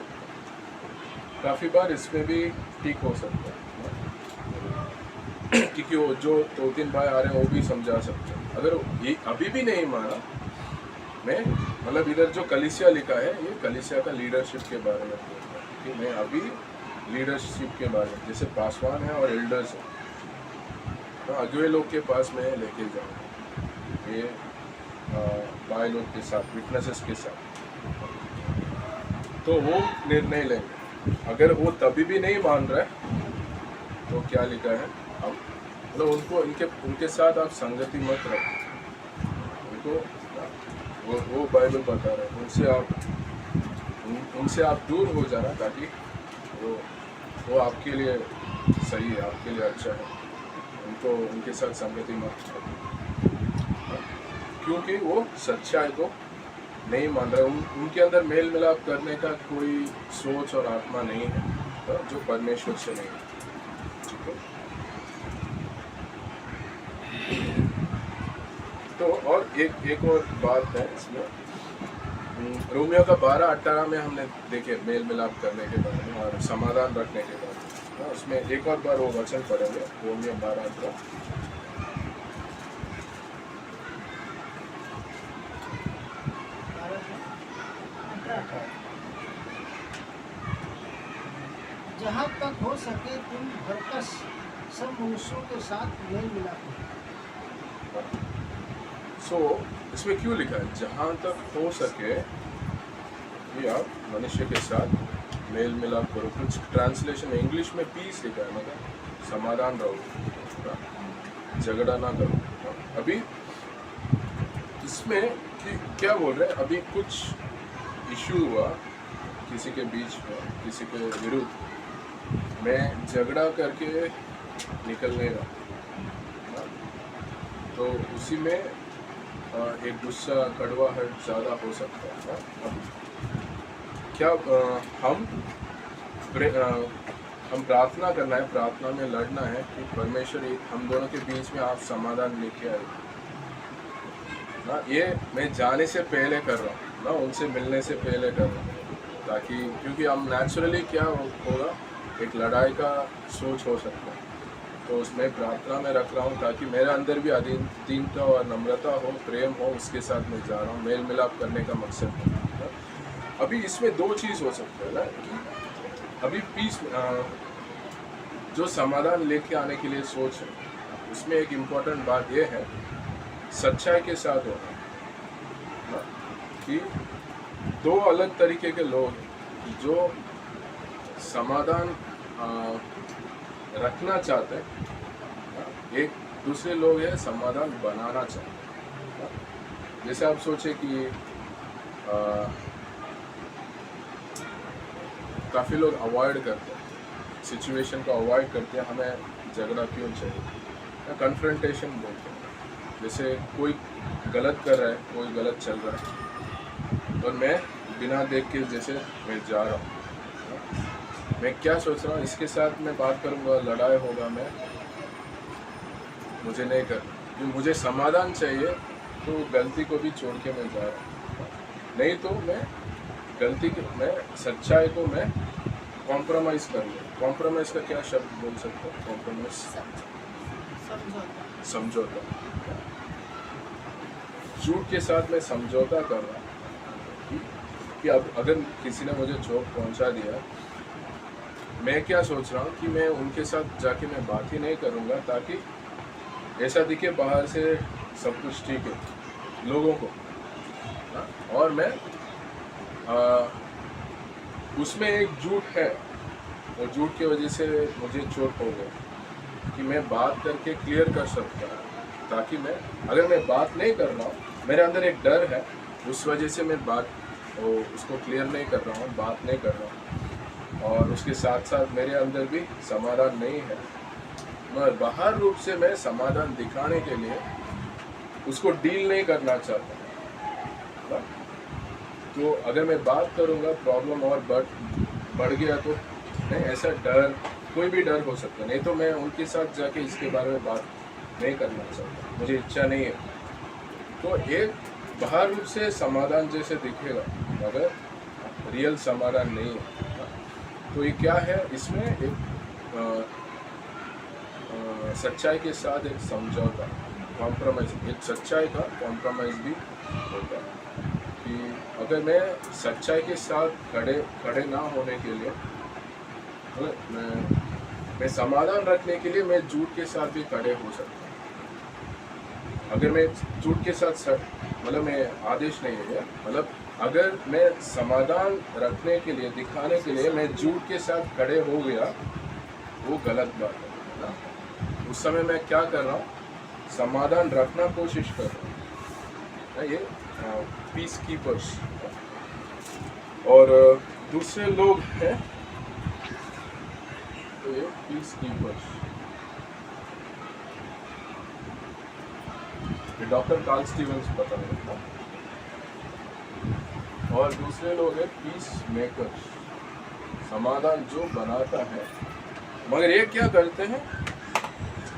काफ़ी बार इसमें भी ठीक हो सकता है क्योंकि वो जो 2-3 भाई आ रहे हैं वो भी समझा सकते हैं। अगर ये अभी भी नहीं माना, मैं मतलब इधर जो कलीसिया लिखा है, ये कलीसिया का लीडरशिप के बारे में बोल रहा है कि मैं अभी लीडरशिप के बारे में, जैसे पासवान है और एल्डर्स है, तो अगुए लोग के पास मैं लेके जाऊँगा, ये भाई लोग के साथ, विटनेसेस के साथ, तो वो निर्णय लेंगे। अगर वो तभी भी नहीं मान रहा है, तो क्या लिखा है, अब मतलब उनके साथ आप संगति मत रखो, उनको वो बाइबल बता रहे हैं, उनसे आप दूर हो जाना, ताकि वो आपके लिए सही है, आपके लिए अच्छा है। उनके साथ संगति मत रखो, क्योंकि वो सच्चाई को नहीं मान रहे, उनके अंदर मेल मिलाप करने का कोई सोच और आत्मा नहीं है, जो परमेश्वर से नहीं है। ठीक है, तो और एक और बात है इसमें, रोमियो का 12-18 में हमने देखे मेल मिलाप करने के बारे में और समाधान रखने के बारे में, उसमें एक और बार वो वचन पढ़ेंगे, रोमियो 12-18।
जहाँ तक हो सके तुम भरकस सब मनुष्यों के साथ मेल मिलाप करो।
सो इसमें क्यों लिखा है जहाँ तक हो सके कि आप मनुष्य के साथ मेल मिलाप करो। कुछ ट्रांसलेशन में इंग्लिश में पीस लिखा है, मतलब समाधान रहो, झगड़ा ना करो। अभी इसमें क्या बोल रहे हैं, अभी कुछ इशू हुआ किसी के बीच में, किसी के विरुद्ध, मैं झगड़ा करके निकल नहीं रहा, तो उसी में एक गुस्सा, कड़वाहट ज़्यादा हो सकता है। अब क्या हम प्रार्थना करना है, प्रार्थना में लड़ना है कि परमेश्वर हम दोनों के बीच में आप समाधान लेके आए ना। ये मैं जाने से पहले कर रहा हूँ ना, उनसे मिलने से पहले कर रहा हूँ, ताकि क्योंकि हम नेचुरली क्या होगा, एक लड़ाई का सोच हो सकता है, तो उसमें प्रार्थना में रख रहा हूँ ताकि मेरे अंदर भी दीनता और नम्रता हो, प्रेम हो, उसके साथ मैं जा रहा हूँ, मेल मिलाप करने का मकसद है। अभी इसमें 2 चीज़ हो सकता है ना, कि अभी पीस जो समाधान लेके आने के लिए सोच है, उसमें एक इम्पॉर्टेंट बात यह है सच्चाई के साथ होना, कि 2 अलग तरीके के लोग हैं जो समाधान रखना चाहते हैं, एक दूसरे लोग हैं समाधान बनाना चाहते हैं। जैसे आप सोचे कि काफ़ी लोग अवॉइड करते हैं, सिचुएशन को अवॉइड करते हैं, हमें झगड़ा क्यों चाहिए, या कन्फ्रंटेशन बोलते हैं। जैसे कोई गलत कर रहा है, कोई गलत चल रहा है और मैं बिना देख के जैसे मैं जा रहा हूँ, मैं क्या सोच रहा हूँ, इसके साथ मैं बात करूँगा, लड़ाई होगा, मुझे नहीं करना, जो मुझे समाधान चाहिए, तो गलती को भी छोड़ के मैं जा रहा हूँ। नहीं तो मैं सच्चाई को मैं कॉम्प्रोमाइज़ कर लूँ। कॉम्प्रोमाइज़ का क्या शब्द बोल सकते हैं? कॉम्प्रोमाइज़, समझौता। झूठ के साथ मैं समझौता कर रहा हूँ कि अब अगर किसी ने मुझे चोट पहुँचा दिया, मैं क्या सोच रहा हूँ कि मैं उनके साथ जाके मैं बात ही नहीं करूँगा, ताकि ऐसा दिखे बाहर से सब कुछ ठीक है लोगों को, और मैं उसमें एक झूठ है, और झूठ की वजह से मुझे चोट हो गई कि मैं बात करके क्लियर कर सकता हूँ, ताकि अगर मैं बात नहीं कर रहा हूँ, मेरे अंदर एक डर है, उस वजह से मैं उसको क्लियर नहीं कर रहा हूँ, बात नहीं कर रहा हूँ, और उसके साथ साथ मेरे अंदर भी समाधान नहीं है। मैं बाहर रूप से मैं समाधान दिखाने के लिए उसको डील नहीं करना चाहता, ना? तो अगर मैं बात करूँगा, प्रॉब्लम और बढ़ गया तो नहीं, ऐसा डर, कोई भी डर हो सकता है, नहीं तो मैं उनके साथ जाके इसके बारे में बात नहीं करना चाहता, मुझे इच्छा नहीं है। तो एक बाहर रूप से समाधान जैसे दिखेगा, मगर रियल समाधान नहीं है। तो ये क्या है, इसमें एक सच्चाई के साथ एक समझौता, कॉम्प्रोमाइज़, एक सच्चाई का कॉम्प्रोमाइज़ भी होता है कि अगर मैं सच्चाई के साथ खड़े ना होने के लिए, मैं समाधान रखने के लिए मैं झूठ के साथ भी खड़े हो सकता हूँ। अगर मैं झूठ के साथ मतलब मैं आदेश नहीं है, मतलब अगर मैं समाधान रखने के लिए, दिखाने के लिए मैं झूठ के साथ खड़े हो गया, वो गलत बात है। उस समय मैं क्या कर रहा हूँ, समाधान रखना कोशिश कर रहा हूँ, ये पीस कीपर्स। और दूसरे लोग हैं, तो ये पीस कीपर्स, ये डॉक्टर कार्ल स्टीवंस पता नहीं, और दूसरे लोग हैं पीस मेकर्स, समाधान जो बनाता है। मगर ये क्या करते हैं,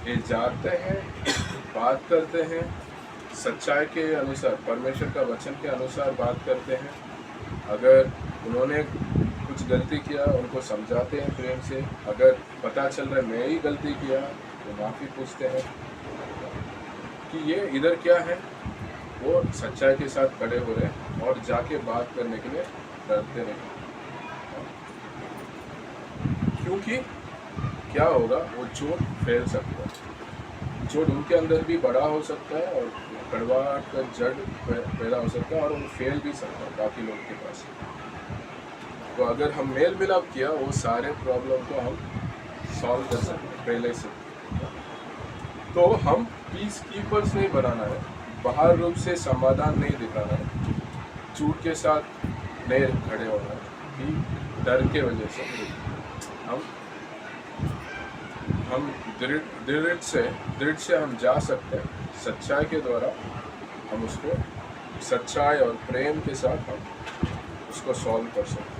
ये जाते हैं, बात करते हैं, सच्चाई के अनुसार, परमेश्वर का वचन के अनुसार बात करते हैं। अगर उन्होंने कुछ गलती किया, उनको समझाते हैं प्रेम से। अगर पता चल रहा है मैं ही गलती किया, तो माफ़ी पूछते हैं कि ये इधर क्या है, वो सच्चाई के साथ खड़े हो रहे हैं और जाके बात करने के लिए डरते नहीं, क्योंकि क्या होगा, वो चोट फैल सकता है, चोट उनके अंदर भी बड़ा हो सकता है और कड़वाहट का जड़ पैदा हो सकता है, और वो फैल भी सकता है बाकी लोग के पास। तो अगर हम मेल मिलाप किया, वो सारे प्रॉब्लम को हम सॉल्व कर सकते हैं पहले से। तो हम पीस कीपर्स नहीं बनाना है, बाहर रूप से समाधान नहीं दिखाना है, झूठ के साथ नहीं खड़े होना है कि डर के वजह से। हम दृढ़ से हम जा सकते हैं, सच्चाई के द्वारा हम उसको सच्चाई और प्रेम के साथ हम उसको सॉल्व कर सकते हैं।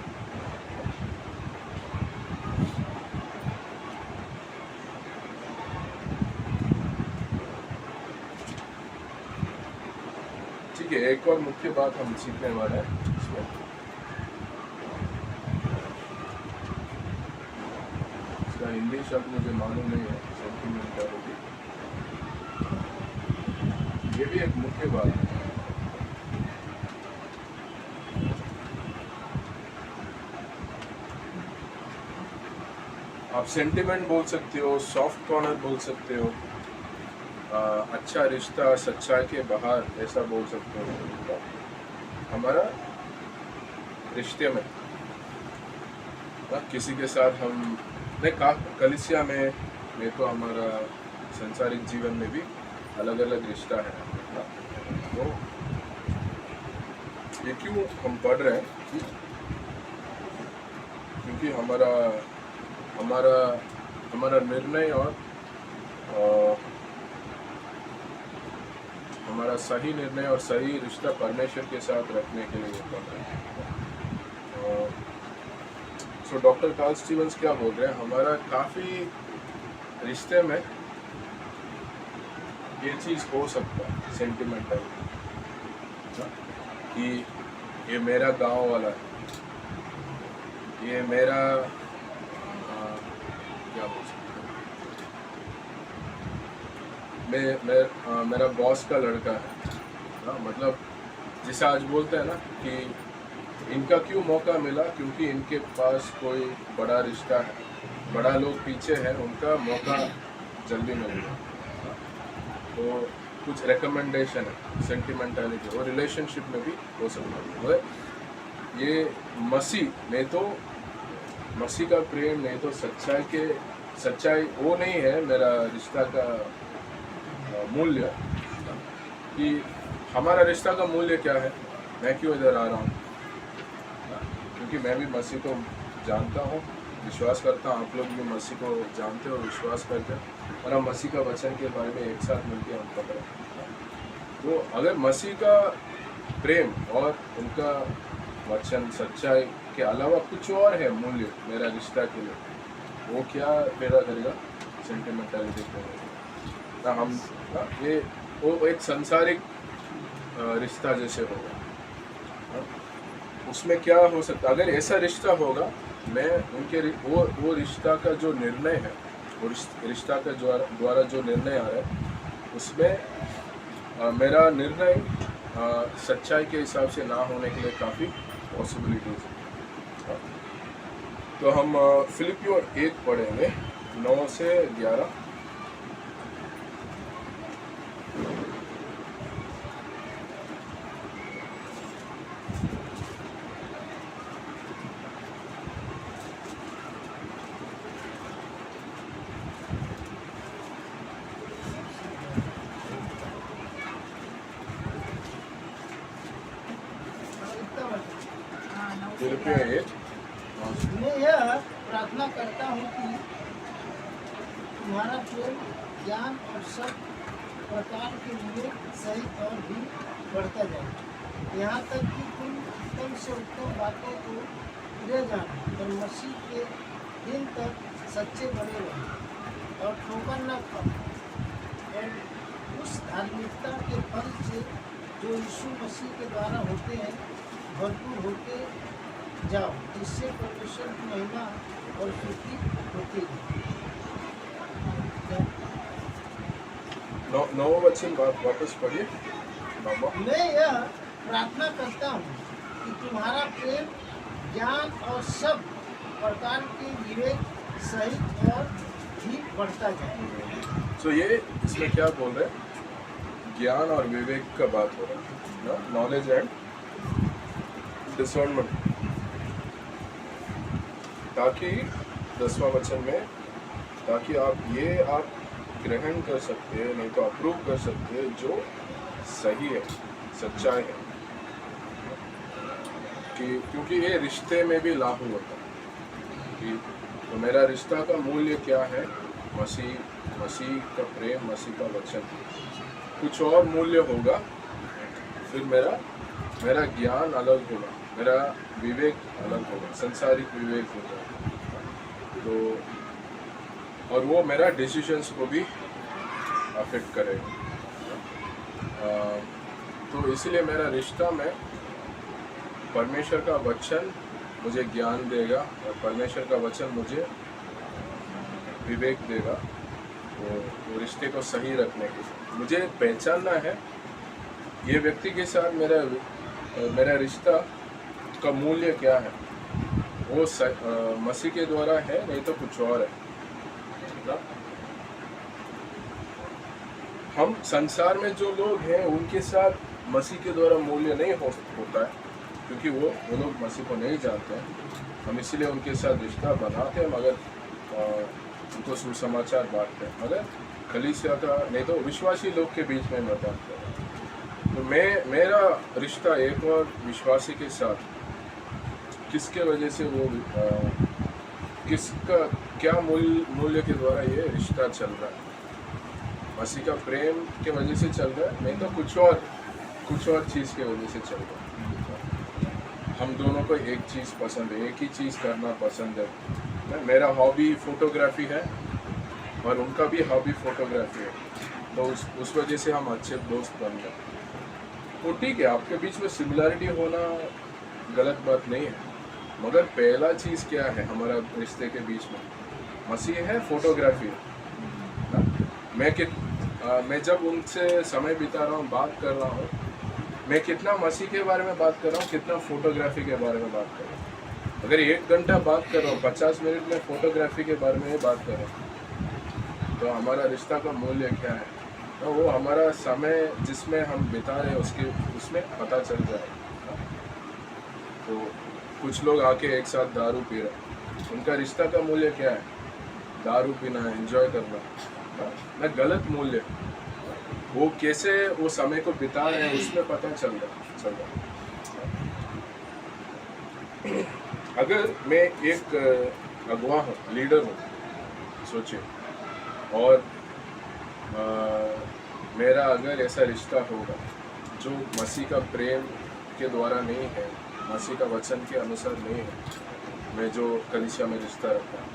ठीक है, एक और मुख्य बात हम सीखने वाले हैं इसमें। इसका हिंदी शब्द मुझे मालूम नहीं है, सेंटिमेंट क्या होगी, ये भी एक मुख्य बात है। आप सेंटिमेंट बोल सकते हो, सॉफ्ट कॉर्नर बोल सकते हो, अच्छा रिश्ता सच्चाई के बाहर ऐसा बोल सकते हो। हमारा रिश्ते में किसी के साथ हम नहीं, कलिसिया में तो हमारा संसारिक जीवन में भी अलग अलग रिश्ता है। तो ये क्यों हम पढ़ रहे हैं, क्योंकि हमारा हमारा हमारा निर्णय और हमारा सही निर्णय और सही रिश्ता परमेश्वर के साथ रखने के लिए होता है। सो डॉक्टर कार्ल स्टीवंस क्या बोल रहे हैं, हमारा काफ़ी रिश्ते में ये चीज़ हो सकता है सेंटिमेंटल, कि ये मेरा गांव वाला है, ये मेरा क्या बोल सकते हैं, मेरा बॉस का लड़का है ना, मतलब जिसे आज बोलते हैं ना कि इनका क्यों मौका मिला, क्योंकि इनके पास कोई बड़ा रिश्ता है, बड़ा लोग पीछे हैं, उनका मौका जल्दी मिल गया। तो कुछ रिकमेंडेशन है सेंटिमेंटलिटी, और रिलेशनशिप में भी हो सकता है। मगर ये मसीह का प्रेम नहीं तो सच्चाई वो नहीं है मेरा रिश्ता का मूल्य, कि हमारा रिश्ता का मूल्य क्या है, मैं क्यों इधर आ रहा हूँ, क्योंकि मैं भी मसीह को जानता हूँ, विश्वास करता हूँ, आप लोग भी मसीह को जानते हो और विश्वास करते हैं, और हम मसीह का वचन के बारे में एक साथ मिलकर हम पकड़े। तो अगर मसीह का प्रेम और उनका वचन सच्चाई के अलावा कुछ और है मूल्य मेरा रिश्ता के लिए, वो क्या पैदा करेगा, सेंटिमेंटलिटी ना हम ना, ये वो एक सांसारिक रिश्ता जैसे होगा। उसमें क्या हो सकता, अगर ऐसा रिश्ता होगा, मैं उनके वो रिश्ता का जो निर्णय है, वो रिश्ता का द्वारा जो निर्णय आ रहा है, उसमें मेरा निर्णय सच्चाई के हिसाब से ना होने के लिए काफ़ी पॉसिबिलिटीज है। तो हम फिलिपियों 1 पढ़ेंगे 9 से 11। फिलिपियों 1
मैं यह प्रार्थना करता हूँ कि तुम्हारा प्रेम ज्ञान और सब प्रकार के लिए सहित और भी बढ़ता जाए, यहाँ तक कि तुम उत्तम से उत्तम बातों को ले जानो और मसीह के दिन तक सच्चे बने रहो और ठोकर न खाओ, और उस धार्मिकता के फल से जो यीशु मसीह के द्वारा होते हैं भरपूर होते जाओ, जिससे परमेश्वर की महिमा और स्तुति होती है।
नौ वचन वापस पढ़िए बाबा।
मैं यह प्रार्थना करता हूँ कि तुम्हारा प्रेम ज्ञान और सब प्रकार के विवेक सहित और भी बढ़ता जाए।
सो ये इसमें क्या बोल रहे हैं, ज्ञान और विवेक का बात हो रहा है, नॉलेज एंड डिसर्नमेंट, ताकि 10वां वचन में, ताकि आप ग्रहण कर सकते हैं, नहीं तो अप्रूव कर सकते हैं जो सही है, सच्चाई है, कि क्योंकि ये रिश्ते में भी लागू होता है कि तो मेरा रिश्ता का मूल्य क्या है, मसीह का प्रेम, मसीह का वचन। कुछ और मूल्य होगा, फिर मेरा ज्ञान अलग होगा, मेरा विवेक अलग होगा, संसारिक विवेक होगा, तो और वो मेरा डिसीजंस को भी अफेक्ट करेगा। तो इसलिए मेरा रिश्ता में परमेश्वर का वचन मुझे ज्ञान देगा और परमेश्वर का वचन मुझे विवेक देगा, वो रिश्ते को सही रखने के लिए मुझे पहचानना है ये व्यक्ति के साथ मेरा रिश्ता का मूल्य क्या है, वो मसीह के द्वारा है, नहीं तो कुछ और है ना? हम संसार में जो लोग हैं उनके साथ मसीह के द्वारा मूल्य नहीं होता है, क्योंकि वो लोग मसीह को नहीं जानते हैं। हम इसलिए उनके साथ रिश्ता बनाते हैं, मगर उनको सुसमाचार बांटते हैं, मगर कलीसिया का नहीं तो विश्वासी लोग के बीच में बताते हैं। तो मेरा रिश्ता एक और विश्वासी के साथ किसके वजह से वो किसका क्या मूल्य के द्वारा ये रिश्ता चल रहा है? मसीह का प्रेम के वजह से चल रहा है, नहीं तो कुछ और चीज़ के वजह से चल रहा है। हम दोनों को एक चीज़ पसंद है, एक ही चीज़ करना पसंद है। मेरा हॉबी फोटोग्राफी है और उनका भी हॉबी फोटोग्राफी है, तो उस वजह से हम अच्छे दोस्त बन गए। तो ठीक है, आपके बीच में सिमिलरिटी होना गलत बात नहीं है, मगर पहला चीज़ क्या है हमारा रिश्ते के बीच में? मसीह है, फोटोग्राफी है। मैं जब उनसे समय बिता रहा हूँ, बात कर रहा हूँ, मैं कितना मसीह के बारे में बात कर रहा हूँ, कितना फोटोग्राफी के बारे में बात कर रहा हूँ। अगर 1 घंटा बात कर रहा हूँ, 50 मिनट में फोटोग्राफी के बारे में बात कर रहा हूँ, तो हमारा रिश्ता का मूल्य क्या है? तो वो हमारा समय जिसमें हम बिता रहे हैं उसमें पता चल जाएगा। तो कुछ लोग आके एक साथ दारू पी रहे हैं, उनका रिश्ता का मूल्य क्या है? दारू पीना है, एंजॉय करना, ना गलत मूल्य। वो कैसे वो समय को बिता रहे हैं उसमें पता चल रहा है। अगर मैं एक अगुवा हूँ, लीडर हूँ, सोचिए, और मेरा अगर ऐसा रिश्ता होगा जो मसीह का प्रेम के द्वारा नहीं है, मसीह का वचन के अनुसार नहीं है, मैं जो कलीसिया में रिश्ता रखता हूँ,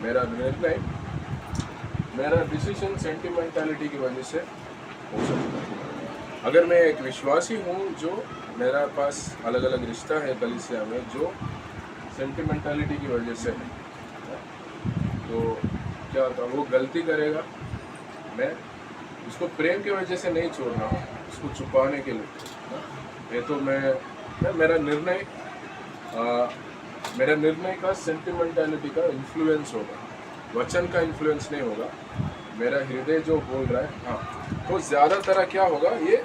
मेरा निर्णय, मेरा डिसीजन सेंटिमेंटालिटी की वजह से हो सकता है। अगर मैं एक विश्वासी हूँ जो मेरा पास अलग अलग रिश्ता है कलीसिया में जो सेंटिमेंटालिटी की वजह से है, तो क्या होता है? वो गलती करेगा, मैं उसको प्रेम की वजह से नहीं छोड़ रहा हूँ, उसको छुपाने के लिए। ये तो मेरा निर्णय का सेंटिमेंटालिटी का इन्फ्लुएंस होगा, वचन का इन्फ्लुएंस नहीं होगा। मेरा हृदय जो बोल रहा है, हाँ, तो ज़्यादातर क्या होगा? ये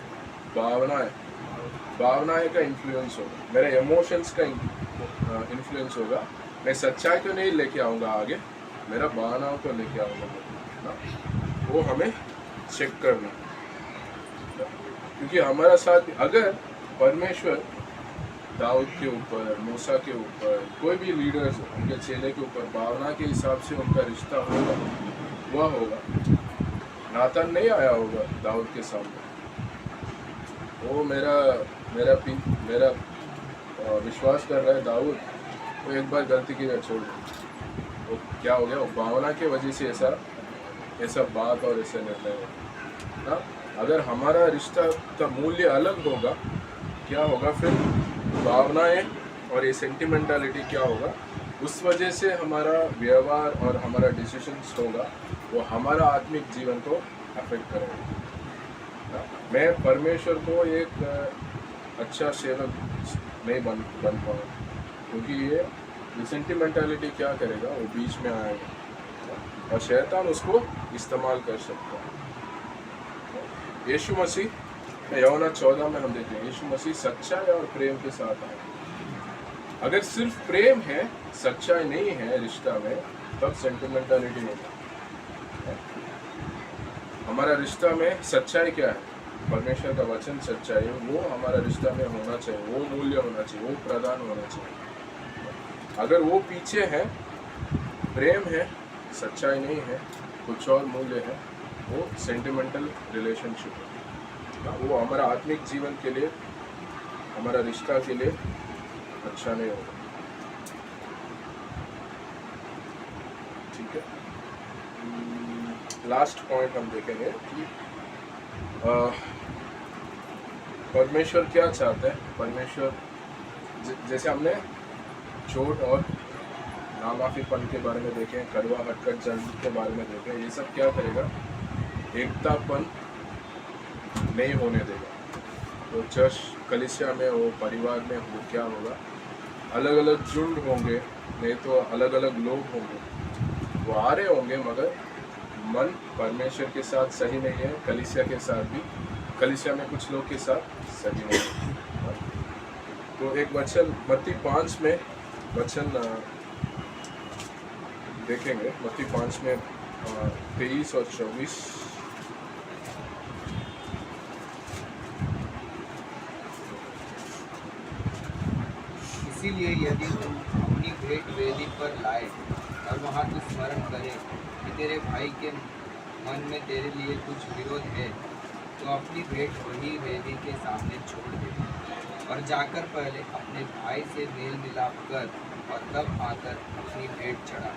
भावनाएं का इन्फ्लुएंस होगा, मेरे इमोशंस का इन्फ्लुएंस होगा। मैं सच्चाई तो नहीं लेके आऊँगा आगे, मेरा भावनाओं को लेके आऊँगा। वो हमें चेक करना, क्योंकि हमारा साथ अगर परमेश्वर दाऊद के ऊपर, मूसा के ऊपर, कोई भी लीडर्स उनके चेले के ऊपर भावना के हिसाब से उनका रिश्ता होगा, वह होगा। नातान नहीं आया होगा दाऊद के सामने, वो मेरा विश्वास कर रहा है दाऊद, वो एक बार गलती की छोड़ दो, वो क्या हो गया? वो भावना के वजह से ऐसा बात और ऐसे निर्णय होगा ना। अगर हमारा रिश्ता का मूल्य अलग होगा, क्या होगा फिर? भावनाएं और ये सेंटिमेंटालिटी क्या होगा? उस वजह से हमारा व्यवहार और हमारा डिसीजंस होगा, वो हमारा आत्मिक जीवन को अफेक्ट करेगा। मैं परमेश्वर को एक अच्छा सेवक नहीं बन पाऊँ, क्योंकि ये सेंटिमेंटालिटी क्या करेगा? वो बीच में आएगा और शैतान उसको इस्तेमाल कर सकता है। यीशु मसीह यूहन्ना 14 में हम देखते हैं, यीशु मसीह सच्चाई और प्रेम के साथ आए। अगर सिर्फ प्रेम है, सच्चाई नहीं है रिश्ता में, तब सेंटिमेंटालिटी होगा। हमारा रिश्ता में सच्चाई क्या है? परमेश्वर का वचन सच्चाई है, वो हमारा रिश्ता में होना चाहिए, वो मूल्य होना चाहिए, वो प्रदान होना चाहिए। अगर वो पीछे है, प्रेम है, सच्चाई नहीं है, कुछ और मूल्य है, वो सेंटिमेंटल रिलेशनशिप है, वो हमारा आत्मिक जीवन के लिए, हमारा रिश्ता के लिए अच्छा नहीं होगा। ठीक है, लास्ट पॉइंट हम देखेंगे कि परमेश्वर क्या चाहता है। परमेश्वर जैसे हमने चोट और नामाफीपन के बारे में देखें, कड़वा हटकट जल के बारे में देखें, ये सब क्या करेगा? एकतापन नहीं होने देगा। तो चर्च कलीसिया में हो, परिवार में हो, क्या होगा? अलग अलग झुंड होंगे, नहीं तो अलग अलग लोग होंगे, वो आ रहे होंगे, मगर मन परमेश्वर के साथ सही नहीं है, कलीसिया के साथ भी, कलीसिया में कुछ लोग के साथ सही नहीं है। तो एक वचन मत्ती 5 में वचन देखेंगे, मत्ती 5 में 23 और 24।
इसीलिए यदि तुम अपनी भेंट वेदी पर लाए और वहाँ तू स्मरण करे कि तेरे भाई के मन में तेरे लिए कुछ विरोध है, तो अपनी भेंट वही वेदी के सामने छोड़ दे और जाकर पहले अपने भाई से मेल मिलाप कर और तब आकर अपनी भेंट चढ़ा।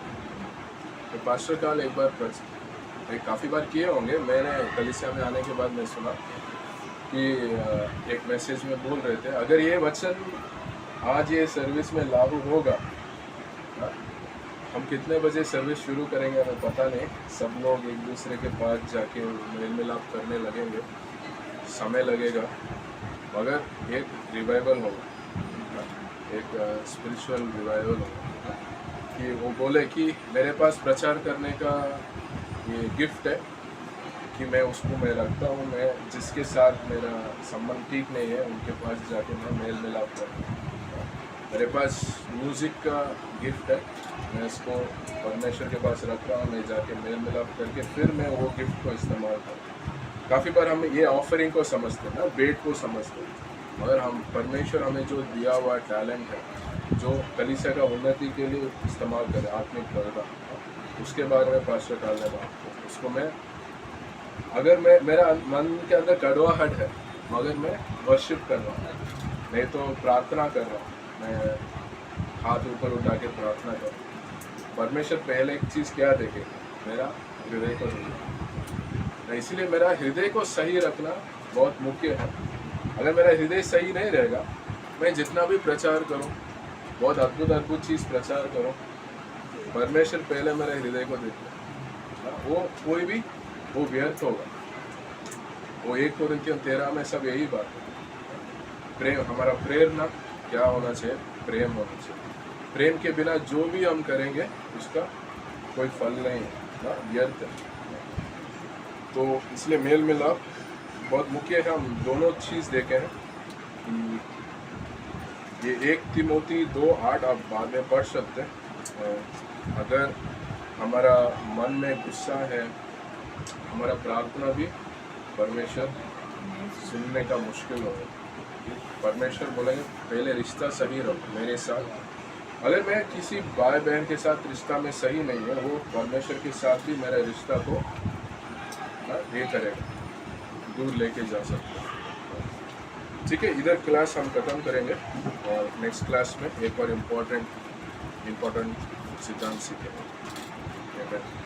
तो पास्टर काल एक बार काफ़ी बार किए होंगे। मैंने कलीसिया में आने के बाद मैं सुना कि एक मैसेज में बोल रहे थे, अगर ये वचन आज ये सर्विस में लागू होगा, हम कितने बजे सर्विस शुरू करेंगे हमें पता नहीं। सब लोग एक दूसरे के पास जाके मेल मिलाप करने लगेंगे, समय लगेगा, मगर एक रिवाइवल होगा, एक स्पिरिचुअल रिवाइवल होगा कि वो बोले कि मेरे पास प्रचार करने का ये गिफ्ट है कि मैं उसको मैं रखता हूँ, मैं जिसके साथ मेरा संबंध ठीक नहीं है उनके पास जाके मैं मेल मिलाप करता हूँ। मेरे पास म्यूज़िक का गिफ्ट है, मैं इसको परमेश्वर के पास रख रहा हूँ, मैं जाके मेल मिलाप करके फिर मैं वो गिफ्ट को इस्तेमाल करता। काफ़ी बार हम ये ऑफरिंग को समझते हैं ना, बेट को समझते हैं, मगर हम परमेश्वर हमें जो दिया हुआ टैलेंट है जो कलीसिया का उन्नति के लिए इस्तेमाल करें, आत्मिक वर्गा, उसके बारे में पास्टर डालने बात उसको मैं अगर मैं मेरा मन के अंदर कड़वाहट है मगर मैं वर्शिप कर रहा हूँ, नहीं तो प्रार्थना कर रहा हूँ, मैं हाथ ऊपर उठा के प्रार्थना कर रहा हूँ, परमेश्वर पहले एक चीज़ क्या देखे, मेरा हृदय को देखे। इसीलिए मेरा हृदय को सही रखना बहुत मुख्य है। अगर मेरा हृदय सही नहीं रहेगा, मैं जितना भी प्रचार करूं, बहुत अद्भुत चीज़ प्रचार करूं, परमेश्वर पहले मेरे हृदय को देखे, वो कोई भी वो व्यर्थ होगा। वो 1 कोरिन्थियन 13 में सब यही बात है। प्रेम, हमारा प्रेरणा क्या होना चाहिए? प्रेम होना चाहिए। प्रेम के बिना जो भी हम करेंगे उसका कोई फल नहीं है ना, व्यर्थ है। तो इसलिए मेल मिलाप बहुत मुख्य है। हम दोनों चीज़ देखे हैं कि ये 1 तिमोथी 2:8 आप बाद में पढ़ सकते हैं। अगर हमारा मन में गुस्सा है, हमारा प्रार्थना भी परमेश्वर सुनने का मुश्किल होगा। परमेश्वर बोलेंगे पहले रिश्ता सही रखो मेरे साथ। अगर मैं किसी भाई बहन के साथ रिश्ता में सही नहीं है, वो परमेश्वर के साथ भी मेरे रिश्ता को ये करेगा, दूर लेके जा सकते हैं। ठीक है, इधर क्लास हम ख़त्म करेंगे और नेक्स्ट क्लास में एक और इम्पोर्टेंट सिद्धांत सीखेंगे।